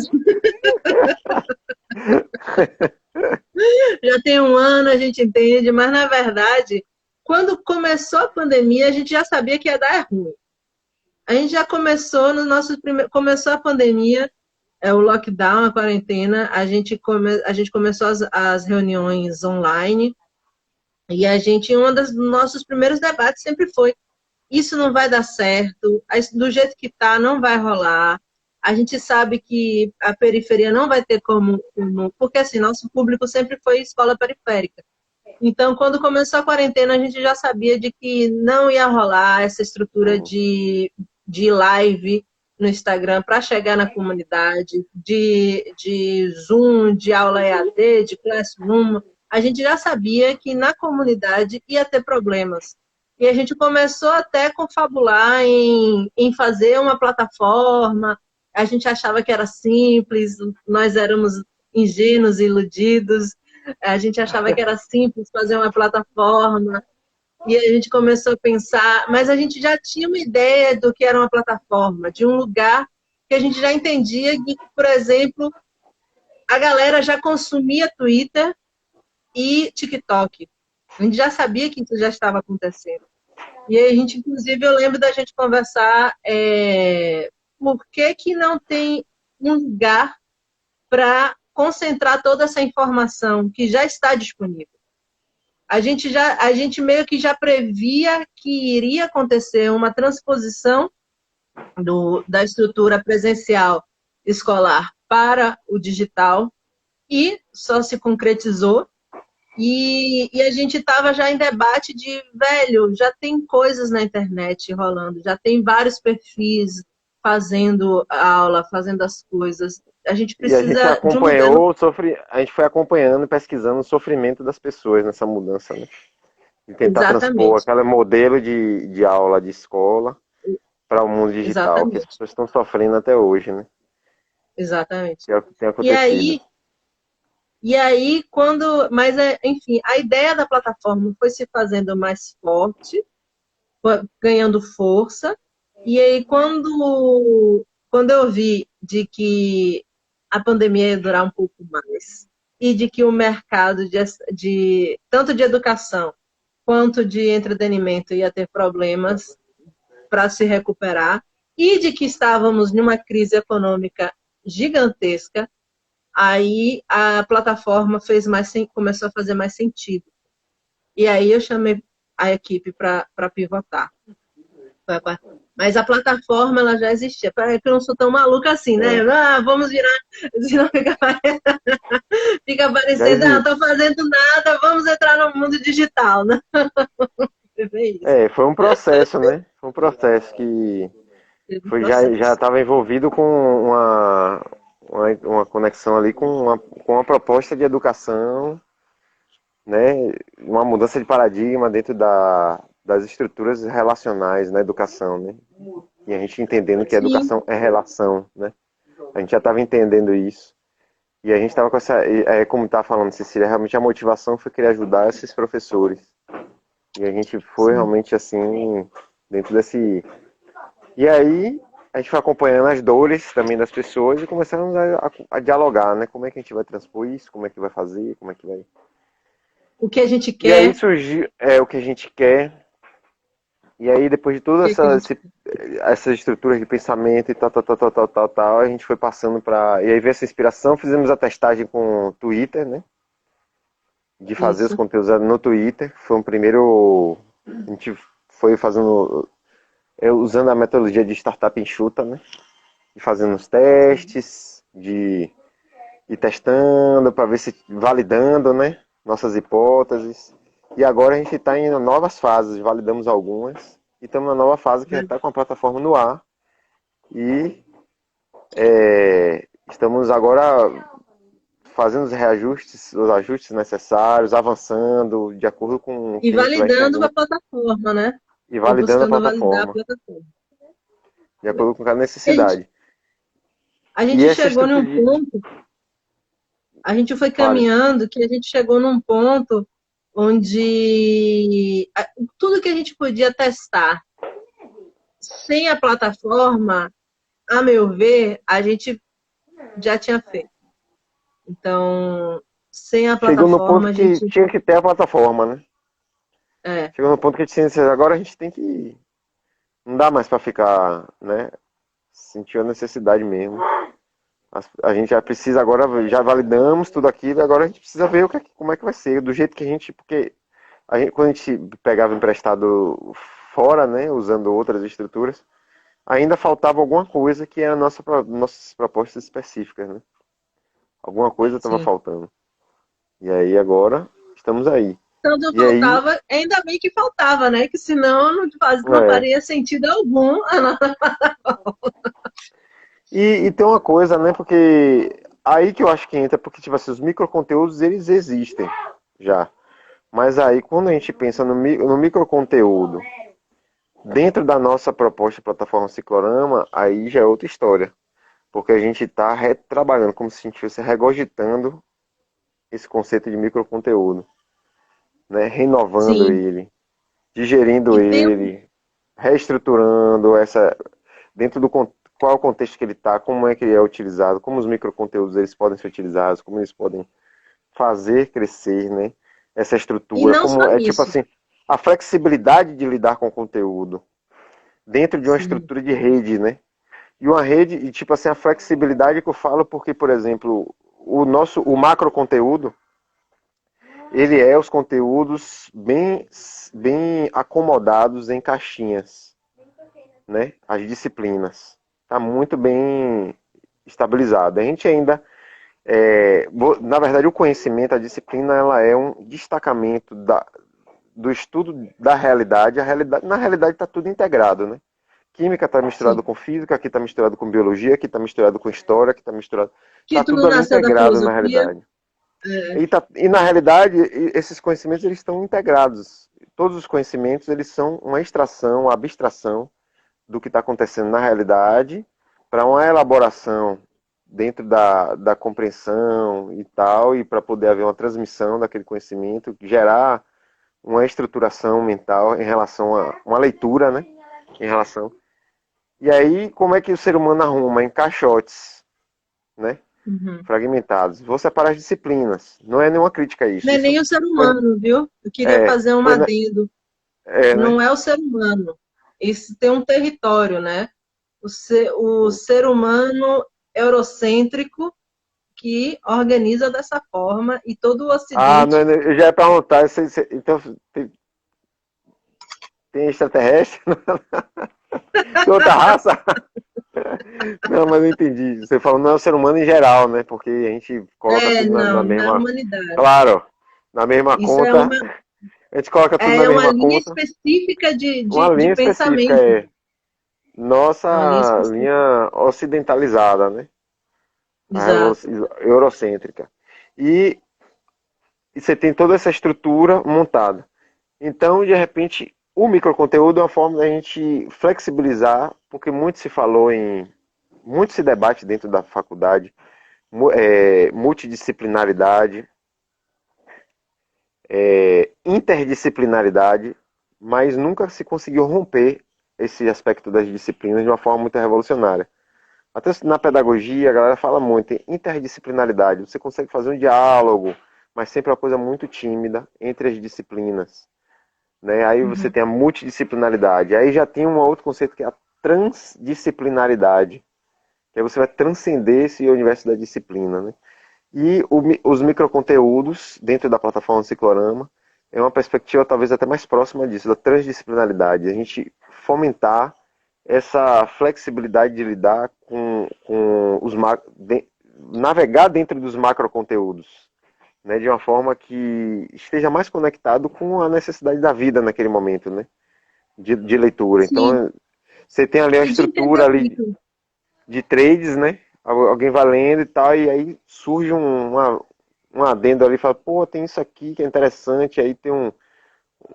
Já tem um ano, a gente entende, mas na verdade, quando começou a pandemia, a gente já sabia que ia dar ruim. A gente já começou no nosso primeiro, começou a pandemia, o lockdown, a quarentena, a gente começou as reuniões online e um dos nossos primeiros debates sempre foi: isso não vai dar certo, do jeito que está, não vai rolar. A gente sabe que a periferia não vai ter porque assim, nosso público sempre foi escola periférica. Então, quando começou a quarentena, a gente já sabia de que não ia rolar essa estrutura de live no Instagram para chegar na comunidade, de Zoom, de aula EAD, de Classroom. A gente já sabia que na comunidade ia ter problemas. E a gente começou até a confabular em fazer uma plataforma. A gente achava que era simples, nós éramos ingênuos, iludidos. A gente achava que era simples fazer uma plataforma. E a gente começou a pensar, mas a gente já tinha uma ideia do que era uma plataforma, de um lugar que a gente já entendia que, por exemplo, a galera já consumia Twitter e TikTok. A gente já sabia que isso já estava acontecendo. E aí a gente, inclusive, eu lembro da gente conversar por que não tem um lugar para concentrar toda essa informação que já está disponível. A gente meio que já previa que iria acontecer uma transposição da estrutura presencial escolar para o digital e só se concretizou E a gente estava já em debate de, velho, já tem coisas na internet rolando, já tem vários perfis fazendo a aula, fazendo as coisas. A gente E a gente precisa de um lugar. acompanhou, a gente foi acompanhando e pesquisando o sofrimento das pessoas nessa mudança, né? De tentar transpor Exatamente, aquele modelo de aula de escola para o mundo digital, que as exatamente, pessoas estão sofrendo até hoje, né? exatamente. Que é o que tem E acontecido. aí, mas enfim, a ideia da plataforma foi se fazendo mais forte, ganhando força. E aí, quando eu vi de que a pandemia ia durar um pouco mais e de que o mercado tanto de educação quanto de entretenimento ia ter problemas para se recuperar e de que estávamos numa crise econômica gigantesca, aí a plataforma começou a fazer mais sentido. E aí eu chamei a equipe para pivotar. Mas a plataforma ela já existia. É que eu não sou tão maluca assim, né? É, Ah, vamos virar. Senão fica já parecendo, não existe. estou fazendo nada, vamos entrar no mundo digital, né? É isso. É, foi um processo, né? Foi um processo que Teve um foi, já processo. estava envolvido com uma conexão ali com uma proposta de educação, né? Uma mudança de paradigma dentro das estruturas relacionais na educação, né? E a gente entendendo que a Sim, educação é relação, né? A gente já estava entendendo isso. E a gente estava com essa, como está falando Cecília, realmente a motivação foi querer ajudar esses professores. E a gente foi sim. realmente assim, dentro desse. E aí a gente foi acompanhando as dores também das pessoas e começamos a dialogar, né? Como é que a gente vai transpor isso, como é que vai fazer, como é que vai. O que a gente E aí quer, surgiu o que a gente quer. E aí depois de o todas que a gente essas estruturas de pensamento e tal, a gente foi passando para. E aí veio essa inspiração, fizemos a testagem com o Twitter, né? De fazer os isso. conteúdos no Twitter. Foi um primeiro. A gente foi fazendo. Usando a metodologia de startup enxuta, né? De fazendo os Sim. testes, de ir testando, para ver se. Validando, né? Nossas hipóteses. E agora a gente está em novas fases, validamos algumas. E estamos na nova fase que já está com a plataforma no ar. E estamos agora fazendo os ajustes necessários, avançando de acordo com o E que a gente vai validando enxergando a plataforma, né? e E validando a buscando validar a plataforma, plataforma. de acordo com cada E necessidade. a E gente essa chegou estrutura num de. ponto, a gente foi Fale. caminhando, que a gente chegou num ponto onde tudo que a gente podia testar sem a plataforma, a meu ver, a gente já tinha feito. Então, sem a Chegou no ponto plataforma, a que gente. tinha que ter a plataforma, né? É, Chegou no ponto que a gente disse, agora a gente tem que. Não dá mais para ficar, né? Sentiu a necessidade mesmo. A gente já precisa agora, já validamos tudo aquilo, agora a gente precisa ver como é que vai ser, do jeito que a gente, porque quando a gente pegava emprestado fora, né, usando outras estruturas, ainda faltava alguma coisa que era nossas propostas específicas, né? Alguma coisa estava sim. faltando. E aí agora estamos aí. Tanto E aí, faltava, ainda bem que faltava, né? Que senão não é. faria sentido algum a nossa. E tem uma coisa, né, porque aí que eu acho que entra, porque tipo assim, os microconteúdos eles existem já. Mas aí, quando a gente pensa no microconteúdo dentro da nossa proposta plataforma Ciclorama, aí já é outra história. Porque a gente está retrabalhando, como se a gente estivesse regurgitando esse conceito de microconteúdo, né? Renovando Sim. ele, digerindo E tem ele, reestruturando dentro do qual é o contexto que ele está, como é que ele é utilizado, como os microconteúdos eles podem ser utilizados, como eles podem fazer crescer, né? Essa e estrutura, não só como é tipo isso. assim, a flexibilidade de lidar com o conteúdo dentro de uma Sim. estrutura de rede, né? E uma rede, e tipo assim, a flexibilidade que eu falo, porque, por exemplo, o macro conteúdo, ele é os conteúdos bem acomodados em caixinhas, né? As disciplinas. Tá muito bem estabilizado. A gente ainda Na verdade, o conhecimento, a disciplina, ela é um destacamento do estudo da realidade. Na realidade está tudo integrado, né? Química está misturado Sim. com física, aqui está misturado com biologia, aqui está misturado com história, aqui está misturado... Que Está tu tudo não ali nasceu da integrado na filosofia? realidade. É. E na realidade, esses conhecimentos eles estão integrados. Todos os conhecimentos eles são uma extração, uma abstração do que está acontecendo na realidade para uma elaboração dentro da compreensão e tal, e para poder haver uma transmissão daquele conhecimento, gerar uma estruturação mental em relação a uma leitura, né? Em relação. E aí, como é que o ser humano arruma? Em caixotes, né? Uhum. Fragmentados. Vou separar as disciplinas. Não é nenhuma crítica a isso. Não é Isso nem o ser foi, humano, viu? Eu queria é, fazer um foi, adendo. né? Não é o ser humano. Isso tem um território, né? O ser humano eurocêntrico que organiza dessa forma e todo o Ah, não, Ocidente eu já ia perguntar. Então, tem extraterrestre? Tem outra raça? Não, mas eu entendi. Você falou não é o ser humano em geral, né? Porque a gente coloca tudo na não, na mesma. humanidade. Claro, na mesma Isso conta. A gente coloca tudo na é uma mesma linha conta. específica Uma de linha específica pensamento. é É uma linha nossa específica. linha ocidentalizada, né? A Exato. eurocêntrica. E, e você tem toda essa estrutura montada. Então, de repente, o microconteúdo é uma forma da gente flexibilizar, porque muito se debate dentro da faculdade, multidisciplinaridade, interdisciplinaridade, mas nunca se conseguiu romper esse aspecto das disciplinas de uma forma muito revolucionária. Até na pedagogia, a galera fala muito em interdisciplinaridade. Você consegue fazer um diálogo, mas sempre uma coisa muito tímida entre as disciplinas. Né? Aí você Uhum. tem a multidisciplinaridade. Aí já tem um outro conceito que é a transdisciplinaridade. Que aí você vai transcender esse universo da disciplina. Né? E os microconteúdos dentro da plataforma Ciclorama é uma perspectiva talvez até mais próxima disso, da transdisciplinaridade. A gente fomentar essa flexibilidade de lidar com navegar dentro dos macroconteúdos, né, de uma forma que esteja mais conectado com a necessidade da vida naquele momento, né, de leitura. Sim, Então, você tem ali uma e de entender estrutura o ali micro. de trades, né? Alguém vai lendo e tal, e aí surge um adendo ali, fala, pô, tem isso aqui que é interessante, aí tem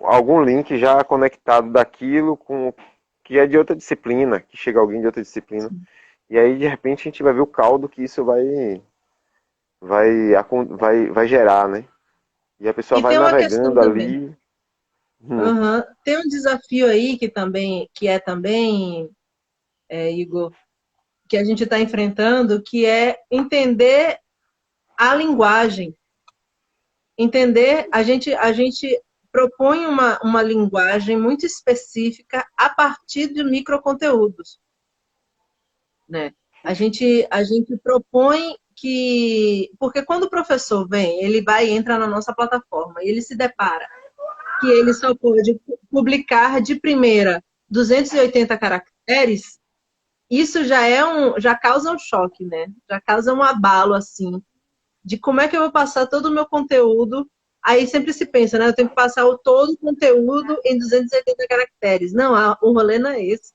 algum link já conectado daquilo com que é de outra disciplina, que chega alguém de outra disciplina. E aí, de repente, a gente vai ver o caldo que isso vai gerar, né? E a pessoa E vai tem uma questão navegando também. ali. Uhum. Tem um desafio aí que é também, Igor, que a gente está enfrentando, que é entender a linguagem. Entender, a gente propõe uma linguagem muito específica a partir de microconteúdos, né? A gente propõe que... Porque quando o professor vem, ele vai e entra na nossa plataforma e ele se depara que ele só pode publicar de primeira 280 caracteres, isso já causa um choque, né? Já causa um abalo, assim, de como é que eu vou passar todo o meu conteúdo. Aí sempre se pensa, né? Eu tenho que passar todo o conteúdo em 280 caracteres. Não, o rolê não é esse.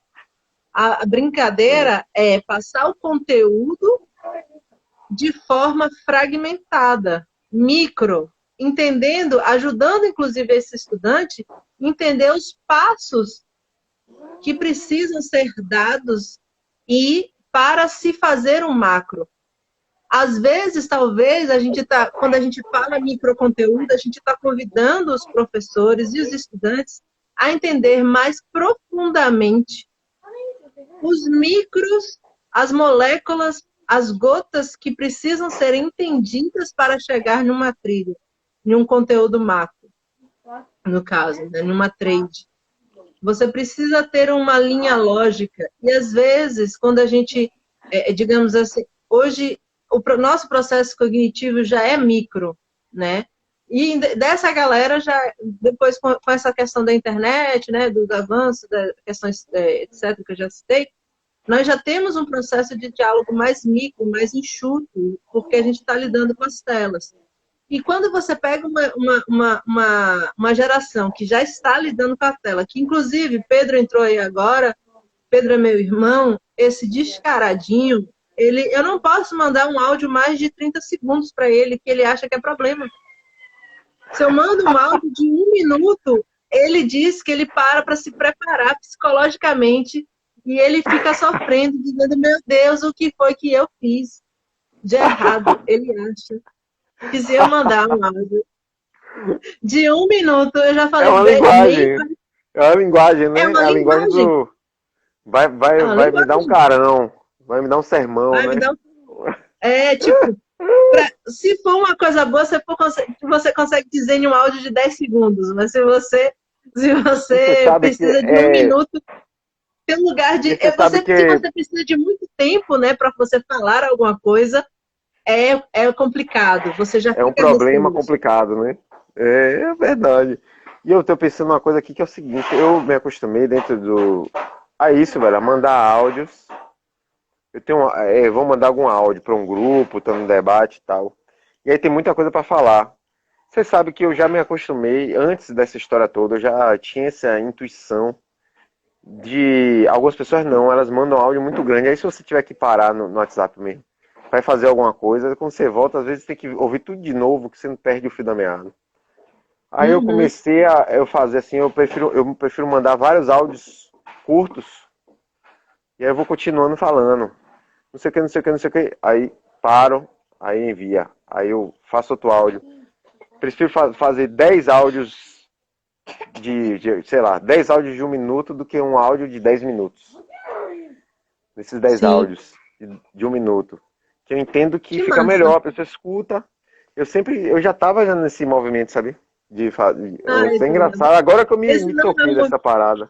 A brincadeira é passar o conteúdo de forma fragmentada, micro, entendendo, ajudando inclusive esse estudante a entender os passos que precisam ser dados e para se fazer um macro. Às vezes, talvez, quando a gente fala microconteúdo, a gente está convidando os professores e os estudantes a entender mais profundamente os micros, as moléculas, as gotas que precisam ser entendidas para chegar numa trilha, em um conteúdo macro, no caso, né, numa trade. Você precisa ter uma linha lógica. E às vezes, quando a gente, digamos assim, hoje nosso processo cognitivo já é micro, né? E dessa galera já, depois com essa questão da internet, né, do avanço, das questões, etc., que eu já citei, nós já temos um processo de diálogo mais micro, mais enxuto, porque a gente está lidando com as telas. E quando você pega uma geração que já está lidando com a tela, que inclusive Pedro entrou aí agora, Pedro é meu irmão, esse descaradinho, eu não posso mandar um áudio mais de 30 segundos para ele, que ele acha que é problema. Se eu mando um áudio de 1 minuto, ele diz que ele para se preparar psicologicamente e ele fica sofrendo, dizendo, meu Deus, o que foi que eu fiz de errado? Ele acha que se eu mandar um áudio de 1 minuto, eu já falei, É uma linguagem. É uma linguagem, né? é uma É a linguagem linguagem. do. Vai É uma me dar um linguagem. carão. Vai me dar um sermão, Vai me né? dar tipo, se for uma coisa boa, você consegue dizer em um áudio de 10 segundos, mas se você Você sabe que precisa de 1 minuto, tem um lugar de. e você sabe Se que você precisa de muito tempo, né, para você falar alguma coisa, é complicado. Você já é um fica problema receoso. complicado, né? É verdade. E eu tô pensando uma coisa aqui que é o seguinte, eu me acostumei dentro do. A isso, velho, a mandar áudios. Vou mandar algum áudio para um grupo, tô no debate e tal. E aí tem muita coisa para falar. Você sabe que eu já me acostumei, antes dessa história toda, eu já tinha essa intuição de. Algumas pessoas não, elas mandam áudio muito grande. Aí se você tiver que parar no WhatsApp mesmo, vai fazer alguma coisa, quando você volta, às vezes tem que ouvir tudo de novo, que você não perde o fio da meada. Aí eu Uhum. comecei a eu fazer assim, eu prefiro mandar vários áudios curtos, e aí eu vou continuando falando. Não sei o que, não sei o que, não sei o que. Aí paro, aí envia. Aí eu faço outro áudio. Prefiro fazer 10 áudios sei lá, 10 áudios de 1 minuto do que um áudio de 10 minutos. Nesses 10 Sim. áudios de 1 minuto. Que eu entendo que Que fica massa. melhor, a pessoa escuta. Eu já tava já nesse movimento, sabe? Ai, Isso é Eduardo. engraçado. Agora que eu Esse me não é toquei dessa parada.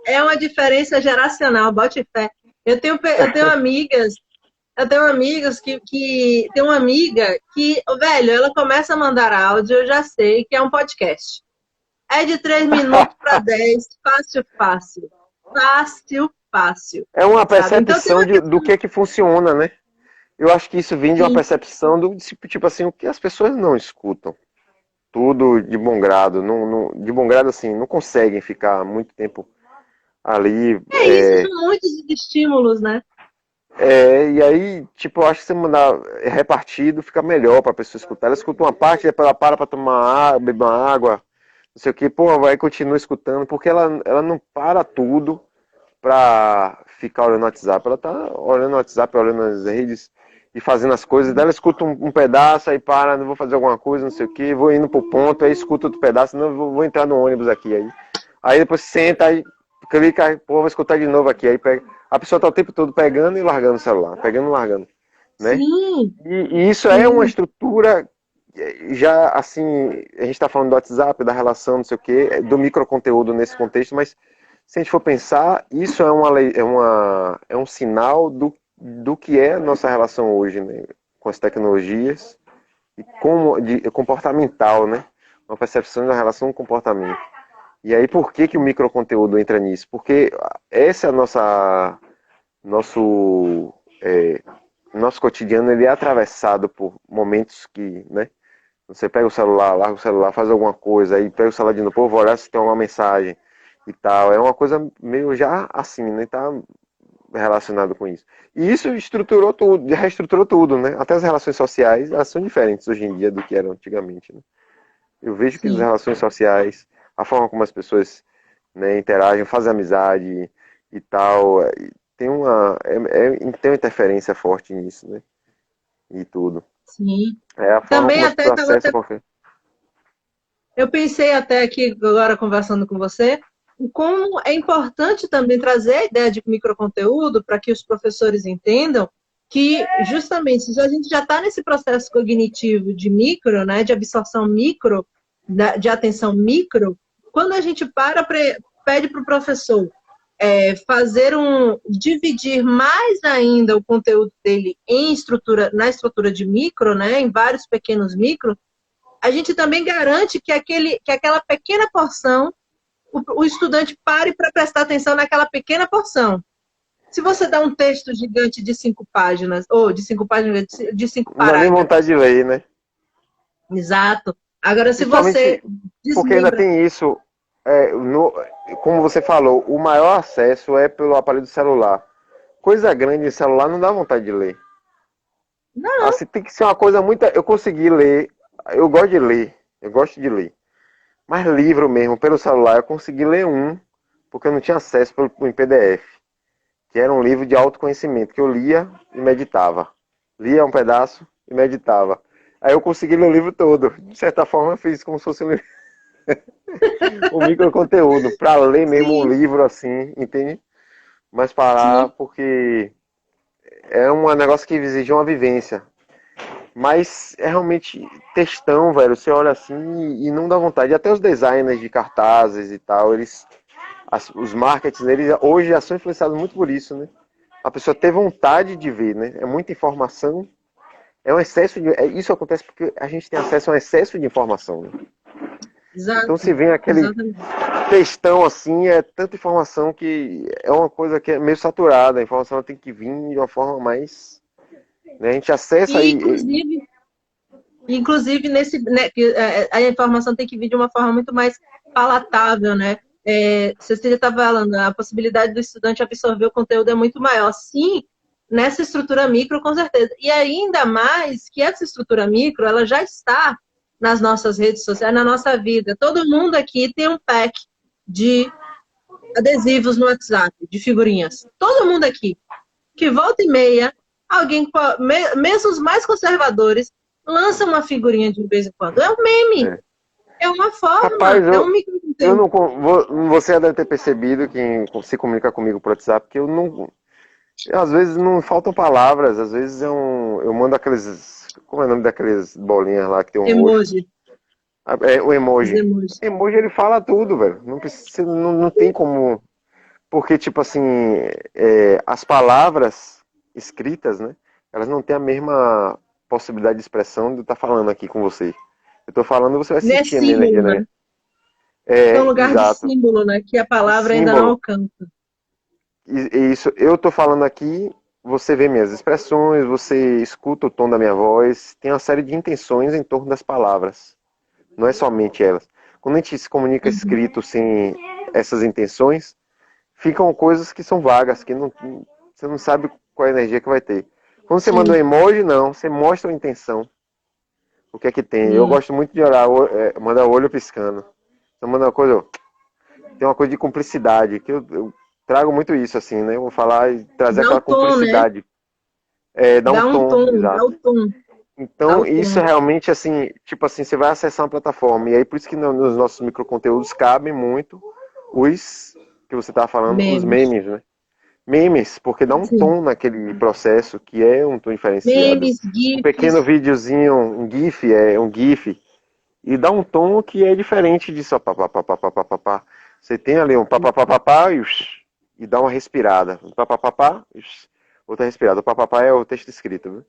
é uma diferença geracional, bote fé. Eu tenho amigas que tem uma amiga que, velho, ela começa a mandar áudio, eu já sei que é um podcast. É de 3 minutos para 10, fácil, fácil. Fácil, fácil. É uma Sabe? Então tem percepção uma do questão. que funciona, né? Eu acho que isso vem de uma Sim. percepção do tipo assim, o que as pessoas não escutam. Tudo de bom grado. De bom grado, assim, não conseguem ficar muito tempo ali. É isso, são muitos estímulos, né? E aí, tipo, eu acho que você mandar repartido fica melhor pra pessoa escutar. Ela escuta uma parte, depois ela para pra tomar água, beber uma água, não sei o que, pô, vai continua escutando, porque ela não para tudo pra ficar olhando o WhatsApp. Ela tá olhando o WhatsApp, olhando as redes e fazendo as coisas. Daí ela escuta um pedaço, aí para, não vou fazer alguma coisa, não sei o que, vou indo pro ponto, aí escuta outro pedaço, não, vou entrar no ônibus aqui. Aí depois senta, aí clica, aí, pô, vou escutar de novo aqui. Aí pega. A pessoa tá o tempo todo pegando e largando o celular, pegando e largando, né? Sim, E isso é uma sim. estrutura já assim, a gente está falando do WhatsApp, da relação, não sei o quê, do microconteúdo nesse contexto, mas se a gente for pensar, isso é um sinal do que é a nossa relação hoje, né, com as tecnologias e comportamental, né? Uma percepção da relação com o comportamento. E aí, por que o microconteúdo entra nisso? Porque essa é a nosso, é, nosso cotidiano, ele é atravessado por momentos que, né? Você pega o celular, larga o celular, faz alguma coisa, aí pega o celular de novo, pô, vou olhar se tem alguma mensagem e tal. É uma coisa meio já assim, né? Tá relacionado com isso. E isso estruturou tudo, reestruturou tudo, né? Até as relações sociais, elas são diferentes hoje em dia do que eram antigamente, né? Eu vejo que as Sim. relações sociais, a forma como as pessoas, né, interagem, fazem amizade e tal, tem uma interferência forte nisso, né? E tudo. Sim. É a forma Também como as até pessoas estava acessam até. qualquer. Eu pensei até aqui, agora conversando com você, como é importante também trazer a ideia de microconteúdo para que os professores entendam que, justamente, se a gente já está nesse processo cognitivo de micro, né, de absorção micro, de atenção micro, quando a gente pede para o professor dividir mais ainda o conteúdo dele na estrutura de micro, né, em vários pequenos micros, a gente também garante que aquela pequena porção, o estudante pare para prestar atenção naquela pequena porção. Se você dá um texto gigante de 5 páginas, ou de 5 páginas, de 5 Não dá nem vontade parágrafos, de ler, né? exato. Agora, se você Principalmente porque ainda desmembra, tem isso, como você falou, o maior acesso é pelo aparelho celular. Coisa grande em celular não dá vontade de ler. não, Assim, tem que ser uma coisa muito. Eu consegui ler, eu gosto de ler, eu gosto de ler. Mas livro mesmo, pelo celular, eu consegui ler um, porque eu não tinha acesso em PDF. Que era um livro de autoconhecimento, que eu lia e meditava. Lia um pedaço e meditava. Aí eu consegui ler o livro todo. De certa forma, eu fiz como se fosse um microconteúdo, para ler mesmo o sim, livro assim, entende? Mas parar, sim. porque é um negócio que exige uma vivência. Mas é realmente textão, velho. Você olha assim e não dá vontade. Até os designers de cartazes e tal, os marketings, eles hoje já são influenciados muito por isso, né? A pessoa ter vontade de ver, né? É muita informação. É um excesso de. Isso acontece porque a gente tem acesso a um excesso de informação, né? Então Exato, se vem aquele exatamente. textão assim, é tanta informação que é uma coisa que é meio saturada. A informação tem que vir de uma forma mais. Né? A gente acessa E, aí. inclusive nesse, né, a informação tem que vir de uma forma muito mais palatável, né? Cecília estava falando, a possibilidade do estudante absorver o conteúdo é muito maior. Sim, nessa estrutura micro, com certeza. E ainda mais que essa estrutura micro, ela já está nas nossas redes sociais, na nossa vida. Todo mundo aqui tem um pack de adesivos no WhatsApp, de figurinhas. Todo mundo aqui. Que volta e meia, alguém, mesmo os mais conservadores, lança uma figurinha de vez em quando. É um meme, É. é uma forma, Rapaz, é um eu microconteúdo. não. Você deve ter percebido, quem se comunica comigo por WhatsApp, que eu não. Às vezes não faltam palavras, às vezes eu mando aqueles. Como é o nome daqueles bolinhas lá que tem um roxo? Emoji, O os emoji. emojis. O emoji ele fala tudo, velho. Não, precisa, não tem como. Porque, tipo assim, as palavras escritas, né? Elas não têm a mesma possibilidade de expressão de eu estar falando aqui com você. Eu tô falando, você vai Não é sentir a minha energia, símbolo, né? né? É um É, lugar de exato. símbolo, né? Que a De palavra ainda não símbolo. alcança. E isso, eu tô falando aqui, você vê minhas expressões, você escuta o tom da minha voz, tem uma série de intenções em torno das palavras. Não é somente elas. Quando a gente se comunica Uhum. escrito sem essas intenções, ficam coisas que são vagas, que não, você não sabe qual é a energia que vai ter. Quando você manda um Sim. emoji, não, você mostra a intenção. O que é que tem? Eu Hum. gosto muito de orar, mandar o olho piscando. Você manda uma coisa, tem uma coisa de cumplicidade, que eu trago muito isso, assim, né? Eu vou falar e trazer Dá aquela o tom, né? cumplicidade. Dá um Dá um tom, tom, dá o exato. tom, dá Então, o isso é tom. realmente assim, tipo assim, você vai acessar uma plataforma, e aí por isso que nos nossos microconteúdos cabem muito os que você estava falando, os Memes. memes, né? Memes, porque dá um Sim. tom naquele processo que é um tom diferenciado. Memes, Um pequeno GIFs. videozinho, um GIF, um GIF, e dá um tom que é diferente de só pá. Você tem ali um pá, e dá uma respirada. Um pá, outra respirada. O pá é o texto escrito, né?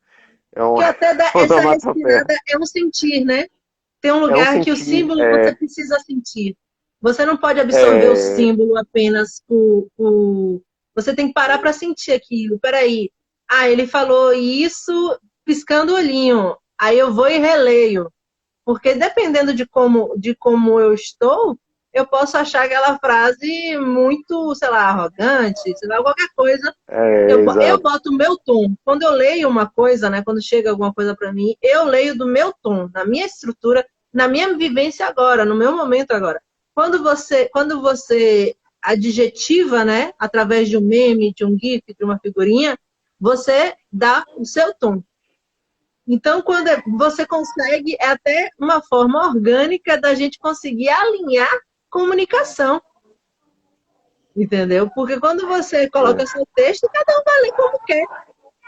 É Que uma até dá essa onomatopeia. respirada é um sentir, né? Tem um É um lugar que o sentir, símbolo você precisa sentir. Você não pode absorver o é, símbolo apenas Você tem que parar para sentir aquilo. Peraí. Ah, ele falou isso piscando o olhinho. Aí eu vou e releio. Porque dependendo de como eu estou, eu posso achar aquela frase muito, sei lá, arrogante, sei lá, qualquer coisa. Eu exato. boto o meu tom. Quando eu leio uma coisa, né, quando chega alguma coisa para mim, eu leio do meu tom, na minha estrutura, na minha vivência agora, no meu momento agora. Quando você adjetiva, né, através de um meme, de um gif, de uma figurinha, você dá o seu tom. Então, quando você consegue, é até uma forma orgânica da gente conseguir alinhar comunicação, entendeu? Porque quando você coloca É. seu texto, cada um vai ler como quer.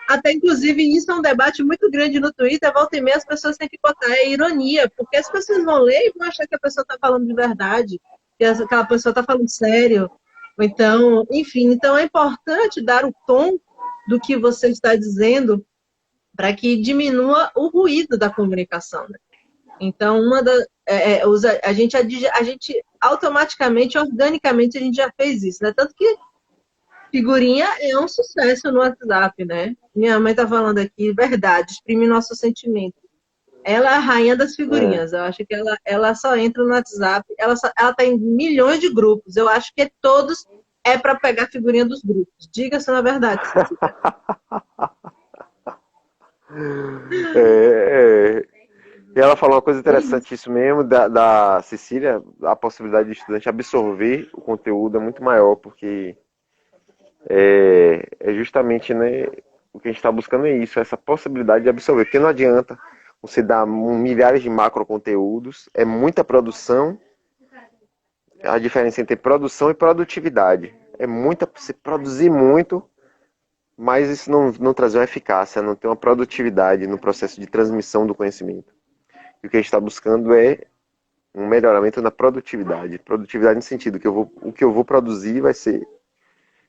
Até, inclusive, isso é um debate muito grande no Twitter. Volta e meia, as pessoas têm que botar ironia, porque as pessoas vão ler e vão achar que a pessoa está falando de verdade, que aquela pessoa está falando sério. Então, enfim, então é importante dar o tom do que você está dizendo para que diminua o ruído da comunicação, né? Então, a gente automaticamente, organicamente, a gente já fez isso, né? Tanto que Figurinha é um sucesso no WhatsApp, né? Minha mãe tá falando aqui, verdade, exprime nosso sentimento. Ela é a rainha das É. figurinhas. Eu acho que ela só entra no WhatsApp. Ela tá em milhões de grupos. Eu acho que todos é para pegar figurinha dos grupos. Diga-se na verdade, Cecília. É. E ela falou uma coisa É isso. interessante, isso mesmo, da Cecília, a possibilidade do estudante absorver o conteúdo é muito maior, porque é justamente, né, o que a gente está buscando é isso, essa possibilidade de absorver, porque não adianta você dar milhares de macro conteúdos, é muita produção, a diferença entre produção e produtividade. É muita, você produzir muito, mas isso não trazer uma eficácia, não tem uma produtividade no processo de transmissão do conhecimento. E o que a gente está buscando é um melhoramento na produtividade. Produtividade no sentido que o que eu vou produzir vai ser,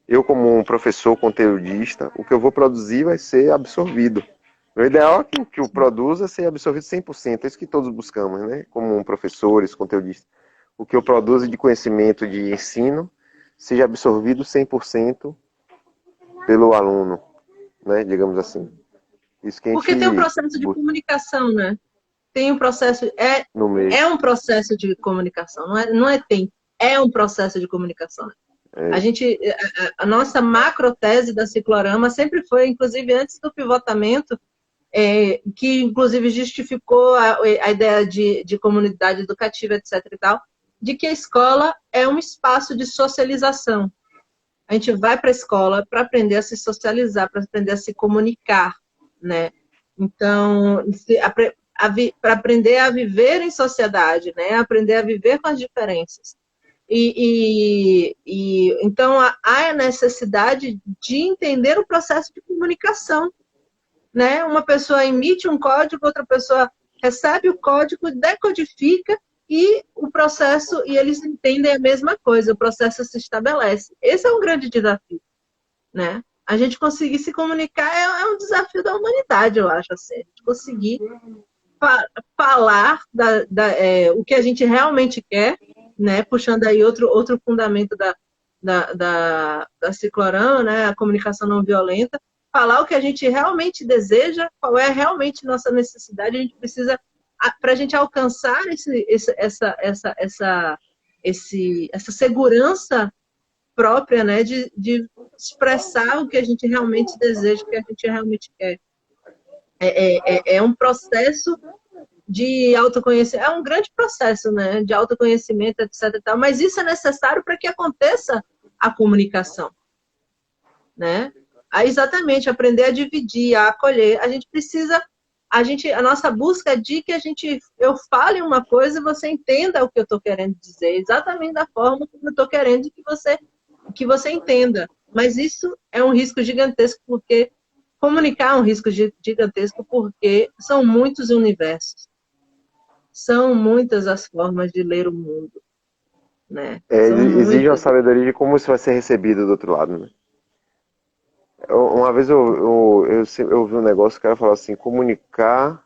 eu como um professor conteudista, o que eu vou produzir vai ser absorvido. O ideal é que o que eu produza seja absorvido 100%, é isso que todos buscamos, né? Como professores, conteudistas. O que eu produzo de conhecimento, de ensino, seja absorvido 100% pelo aluno, né? Digamos assim. Isso que a Porque tem um gente processo de busca comunicação, né? Tem um processo, no meio. é um processo de comunicação, é um processo de comunicação. A É. gente, a nossa macro tese da Ciclorama sempre foi, inclusive antes do pivotamento, que inclusive justificou a ideia de comunidade educativa, etc. e tal, de que a escola é um espaço de socialização. A gente vai para a escola para aprender a se socializar, para aprender a se comunicar, né? Então, para aprender a viver em sociedade, né? Aprender a viver com as diferenças. Então há a necessidade de entender o processo de comunicação, né? Uma pessoa emite um código, outra pessoa recebe o código, decodifica e o processo, e eles entendem a mesma coisa, o processo se estabelece. Esse é um grande desafio, né? A gente conseguir se comunicar é um desafio da humanidade, eu acho, assim. A gente conseguir falar o que a gente realmente quer, né? Puxando aí outro fundamento da Ciclorama, né? A comunicação não violenta, falar o que a gente realmente deseja, qual é realmente nossa necessidade, a gente precisa, para a gente alcançar essa segurança própria, né, de expressar o que a gente realmente deseja, o que a gente realmente quer. É um processo de autoconhecimento, é um grande processo, né, de autoconhecimento, etc. E tal, mas isso é necessário para que aconteça a comunicação, né? Aí, exatamente, aprender a dividir, a acolher. A gente precisa, a nossa busca é de que eu fale uma coisa e você entenda o que eu estou querendo dizer, exatamente da forma como eu estou querendo que você entenda. Mas isso é um risco gigantesco, porque comunicar é um risco gigantesco, porque são muitos universos. São muitas as formas de ler o mundo, né? São Exige uma muitas. sabedoria de como isso vai ser recebido do outro lado, né? Uma vez eu ouvi um negócio, o cara falou assim, comunicar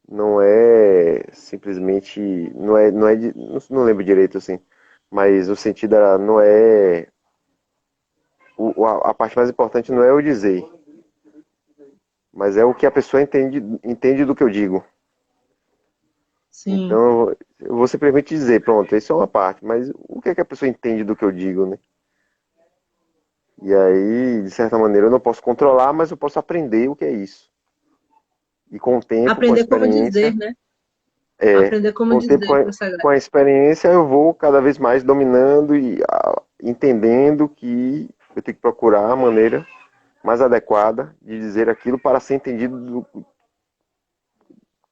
não é simplesmente, não lembro direito assim, mas o sentido era, não é, a parte mais importante não é eu dizer, mas é o que a pessoa entende do que eu digo. Sim. Então, eu vou simplesmente dizer, pronto, isso é uma parte, mas o que é que a pessoa entende do que eu digo, né? E aí, de certa maneira, eu não posso controlar, mas eu posso aprender o que é isso. E com o tempo, com a Aprender como experiência, dizer, né? é, Aprender como com o tempo, dizer para essa com a experiência, eu vou cada vez mais dominando e entendendo que eu tenho que procurar a maneira mais adequada de dizer aquilo para ser entendido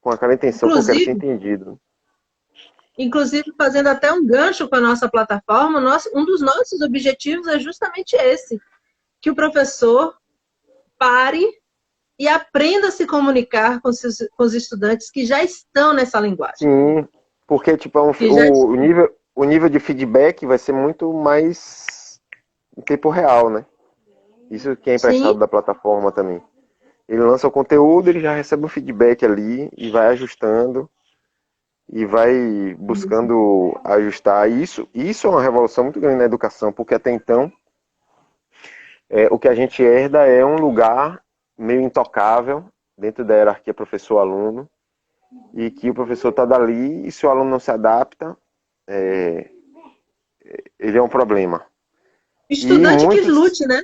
com aquela intenção que eu quero ser Inclusive, entendido. fazendo até um gancho com a nossa plataforma, um dos nossos objetivos é justamente esse, que o professor pare e aprenda a se comunicar com os estudantes que já estão nessa linguagem. Sim, porque tipo, Que já o nível de feedback vai ser muito mais em tempo real, né? Isso que é Sim, emprestado da plataforma também. Ele lança o conteúdo, ele já recebe um feedback ali e vai ajustando e vai buscando ajustar isso. Isso é uma revolução muito grande na educação, porque até então o que a gente herda é um lugar meio intocável dentro da hierarquia professor-aluno, e que o professor está dali, e se o aluno não se adapta, ele é um problema. E Estudante que muitos... lute, né?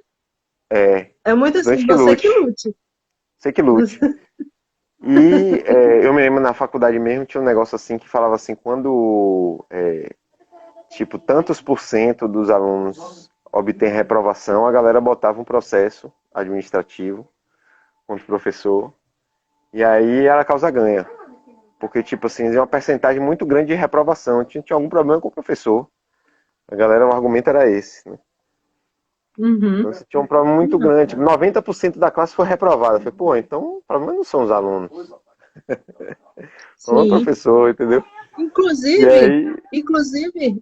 É, É muito assim, estudante que você que lute. lute. Você que lute. E eu me lembro na faculdade mesmo, tinha um negócio assim que falava assim, quando tipo, tantos por cento dos alunos obtêm reprovação, a galera botava um processo administrativo contra o professor, e aí era causa ganha. Porque, tipo assim, tinha uma percentagem muito grande de reprovação, tinha algum problema com o professor. A galera, o argumento era esse, né? Uhum. Então, você tinha um problema muito grande. 90% da classe foi reprovada. Eu falei, pô, então o problema não são os alunos, não é o Sim. professor, entendeu? E Inclusive, aí, inclusive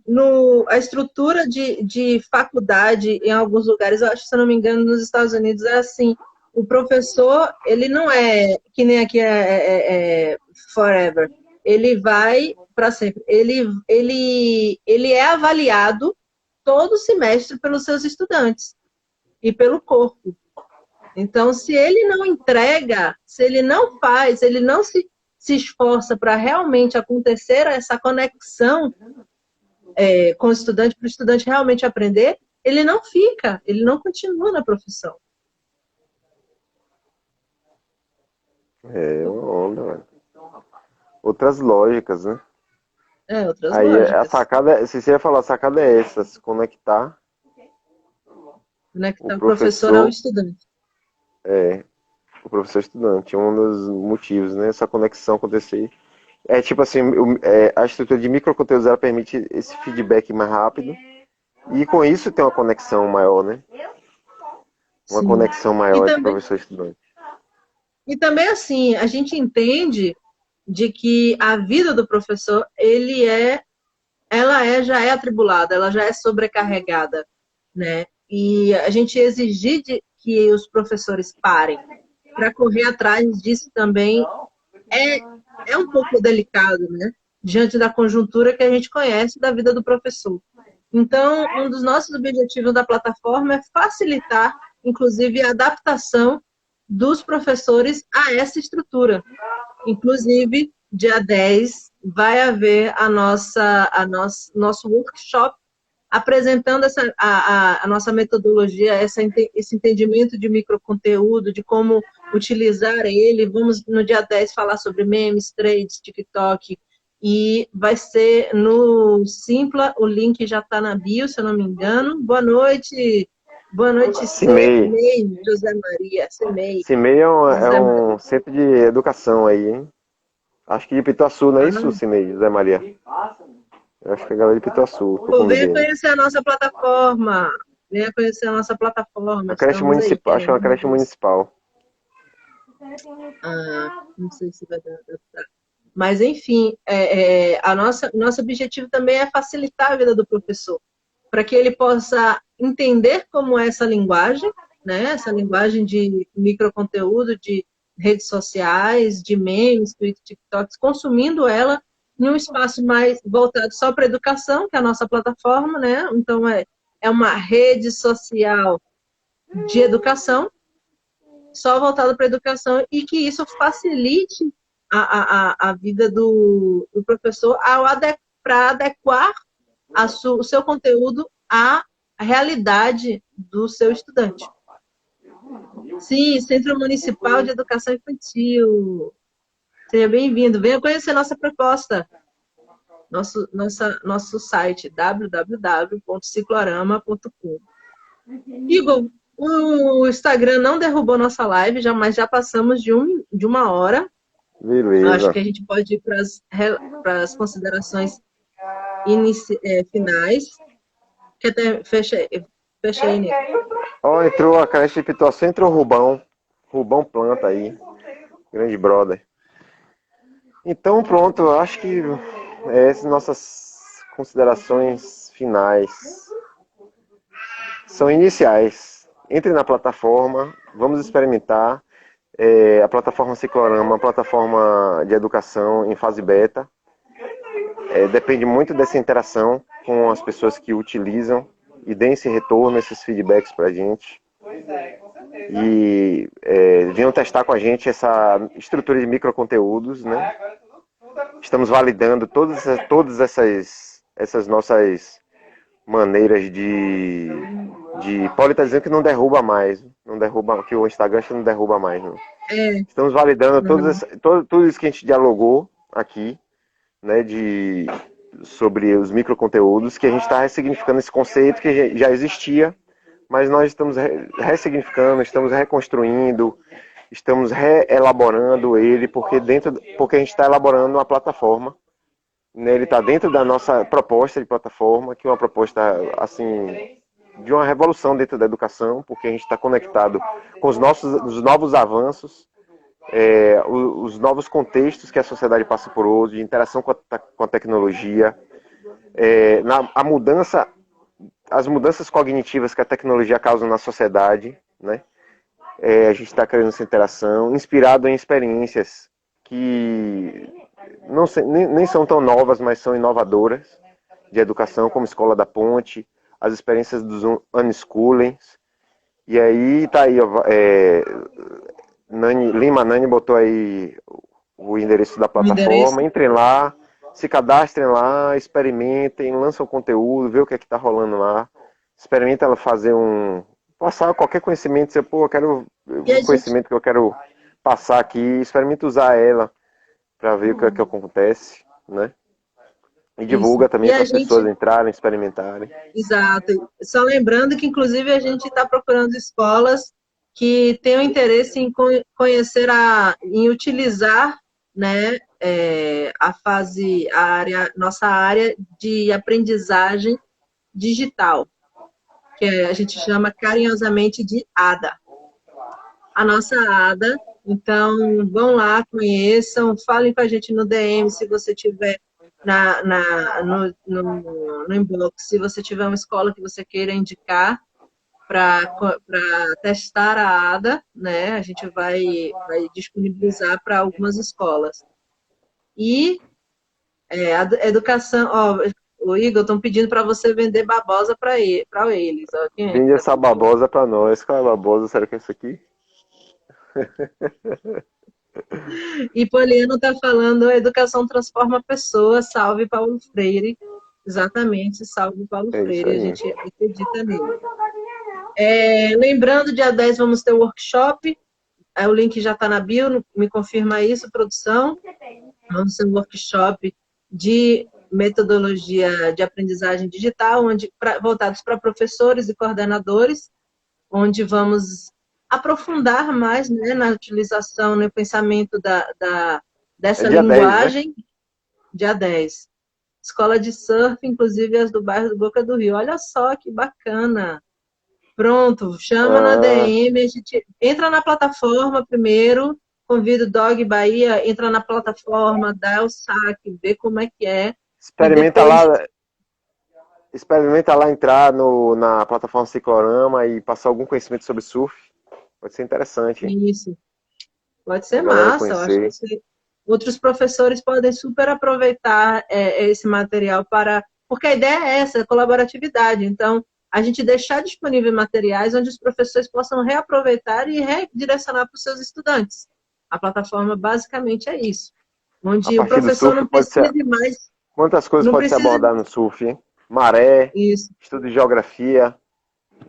a estrutura de faculdade em alguns lugares, eu acho, se eu não me engano, nos Estados Unidos é assim. O professor, ele não é que nem aqui é forever. Ele vai para sempre. Ele é avaliado todo semestre pelos seus estudantes e pelo corpo. Então, se ele não entrega, se ele não faz, ele não se esforça para realmente acontecer essa conexão com o estudante, para o estudante realmente aprender, ele não fica, ele não continua na profissão. é uma onda, velho. Outras lógicas, né? Outras Aí a lógicas. sacada, se você ia falar, a sacada é essa, se conectar o Conectar o professor ao professor, estudante. é, o professor estudante, é um dos motivos, né? Essa conexão acontecer. É tipo assim, a estrutura de microconteúdos ela permite esse feedback mais rápido e com isso tem uma conexão maior, né? Uma Sim. conexão E maior entre também, professor e estudante. e também assim, a gente entende de que a vida do professor, já é atribulada, ela já é sobrecarregada, né? E a gente exigir que os professores parem para correr atrás disso também é, é um pouco delicado, né? Diante da conjuntura que a gente conhece da vida do professor. Então, um dos nossos objetivos da plataforma é facilitar, inclusive, a adaptação dos professores a essa estrutura. Inclusive, dia 10 vai haver nosso workshop apresentando a nossa metodologia, esse entendimento de microconteúdo, de como utilizar ele. Vamos, no dia 10, falar sobre memes, trades, TikTok, e vai ser no Simpla, o link já está na bio, se eu não me engano. Boa noite, CIMEI. CIMEI, José Maria, CIMEI, CIMEI é José um Maria. centro de educação aí, hein? Acho que de Pituaçu, não é isso, Ah, CIMEI, José Maria? Eu acho que é a galera de Pituaçu, tô pô, venha convidando. conhecer a nossa plataforma. Venha conhecer a nossa plataforma. A creche Estamos aí municipal, acho que é querendo uma creche isso. municipal. Não sei se vai dar. Mas, enfim, nosso objetivo também é facilitar a vida do professor, para que ele possa entender como é essa linguagem, né? Essa linguagem de microconteúdo, de redes sociais, de memes, Twitter, TikToks, consumindo ela em um espaço mais voltado só para a educação, que é a nossa plataforma, né? Então, é uma rede social de educação, só voltada para a educação, e que isso facilite a vida do professor para adequar o seu conteúdo à realidade do seu estudante. Sim, Centro Municipal de Educação Infantil. Seja bem-vindo. Venha conhecer nossa proposta. Nosso site, www.ciclorama.com. Igor, o Instagram não derrubou nossa live, mas já passamos de uma hora. Acho Beleza. que a gente pode ir para as considerações finais. Que até fecha aí, Nico. Ó, entrou a creche de Pituaçu, entrou o Rubão. Rubão planta aí. Grande brother. Então pronto, eu acho que essas nossas considerações finais são iniciais. Entre na plataforma, vamos experimentar. A plataforma Ciclorama é uma plataforma de educação em fase beta. Depende muito dessa interação com as pessoas que utilizam e deem esse retorno, esses feedbacks para a gente. E venham testar com a gente essa estrutura de microconteúdos, né? Estamos validando todas essas nossas maneiras de Paulo está dizendo que não derruba mais, não derruba, que o Instagram não derruba mais, não. Estamos validando tudo isso que a gente dialogou aqui, né, sobre os microconteúdos, que a gente está ressignificando esse conceito que já existia, mas nós estamos ressignificando, estamos reconstruindo, estamos reelaborando ele, porque a gente está elaborando uma plataforma, né, ele está dentro da nossa proposta de plataforma, que é uma proposta assim de uma revolução dentro da educação, porque a gente está conectado com os novos avanços, os novos contextos que a sociedade passa por hoje, de interação com a tecnologia, as mudanças cognitivas que a tecnologia causa na sociedade, né? A gente está criando essa interação, inspirado em experiências que nem são tão novas, mas são inovadoras, de educação, como Escola da Ponte, as experiências dos unschoolings. E aí tá aí, Nani botou aí o endereço da plataforma. Entrem lá, se cadastrem lá, experimentem, lançam conteúdo, vê o que é que tá rolando lá. Experimenta ela passar qualquer conhecimento, você, pô, eu quero um conhecimento que eu quero passar aqui, experimenta usar ela para ver o que é que acontece, né? E divulga também para as pessoas entrarem, experimentarem. Exato. Só lembrando que, inclusive, a gente está procurando escolas que tenham interesse em conhecer, em utilizar, né, nossa área de aprendizagem digital, que a gente chama carinhosamente de ADA. A nossa ADA. Então, vão lá, conheçam, falem com a gente no DM se você tiver no inbox, se você tiver uma escola que você queira indicar para testar a ADA, né? A gente vai disponibilizar para algumas escolas. E a educação, o Igor, estão pedindo para você vender babosa para eles. Vende essa babosa para nós. Qual é a babosa? Será que é isso aqui? E Poliano está falando, a educação transforma pessoas, salve Paulo Freire. Exatamente, salve Paulo Freire, a gente acredita nele. Lembrando, dia 10 vamos ter o workshop, o link já está na bio, me confirma isso, produção. Vamos ter um workshop de metodologia de aprendizagem digital, voltados para professores e coordenadores, onde vamos aprofundar mais, né, na utilização, no pensamento dessa linguagem. 10, né? Dia 10. Escola de surf, inclusive as do bairro do Boca do Rio. Olha só que bacana. Pronto, chama na DM, a gente entra na plataforma primeiro, convida o Dog Bahia, entra na plataforma, dá o saque, vê como é que é. Experimenta lá entrar na plataforma Ciclorama e passar algum conhecimento sobre surf. Pode ser interessante, hein? Isso. Pode ser massa. Eu acho que outros professores podem super aproveitar esse material porque a ideia é essa, colaboratividade. Então, a gente deixar disponível materiais onde os professores possam reaproveitar e redirecionar para os seus estudantes. A plataforma basicamente é isso. Onde o professor não precise mais... Quantas coisas pode se abordar no surf, hein? Maré, estudo de geografia,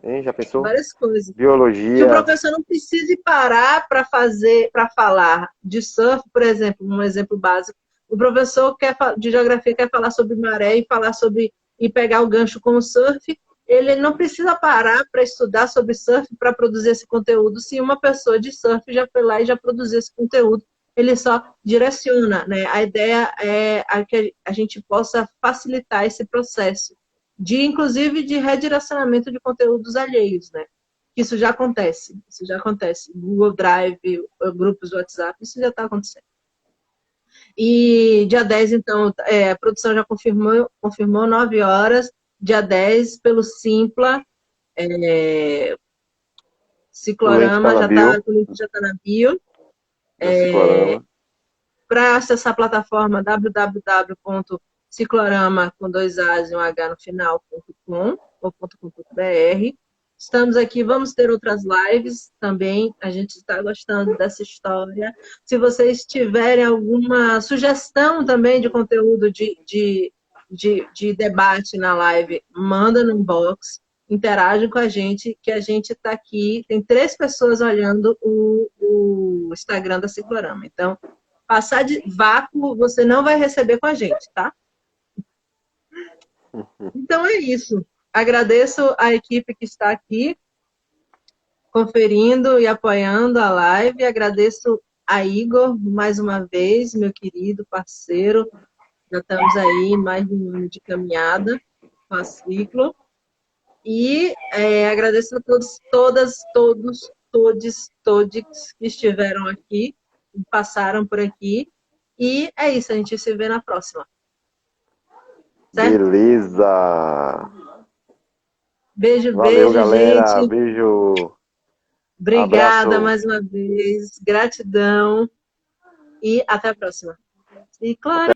hein? Já pensou? Várias coisas. Biologia. Que o professor não precise parar para falar de surf, por exemplo, um exemplo básico. O professor de geografia quer falar sobre maré e pegar o gancho com o surf. Ele não precisa parar para estudar sobre surf para produzir esse conteúdo. Se uma pessoa de surf já foi lá e já produziu esse conteúdo, ele só direciona, né? A ideia é que a gente possa facilitar esse processo inclusive de redirecionamento de conteúdos alheios, né? Isso já acontece. Google Drive, grupos do WhatsApp, isso já está acontecendo. E dia 10, então, a produção já confirmou 9 horas, dia 10, pelo Simpla, Ciclorama, o link já está na bio. Para acessar a plataforma www.ciclorama com 2 As e um H no final.com ou .com.br. Estamos aqui, vamos ter outras lives também. A gente está gostando dessa história. Se vocês tiverem alguma sugestão também de conteúdo de debate na live, manda no inbox, interage com a gente, que a gente está aqui. Tem 3 pessoas olhando o Instagram da Ciclorama. Então, passar de vácuo, você não vai receber com a gente, tá? Então é isso. Agradeço a equipe que está aqui, conferindo e apoiando a live. Agradeço a Igor, mais uma vez, meu querido parceiro. Já estamos aí mais de um ano de caminhada com a Ciclo. E agradeço a todos, todas, todos que estiveram aqui, que passaram por aqui. E é isso, a gente se vê na próxima. Certo? Beleza! Beijo, Valeu, beijo, galera. gente. Beijo. Obrigada Abraço. mais uma vez. Gratidão. E até a próxima. E claro.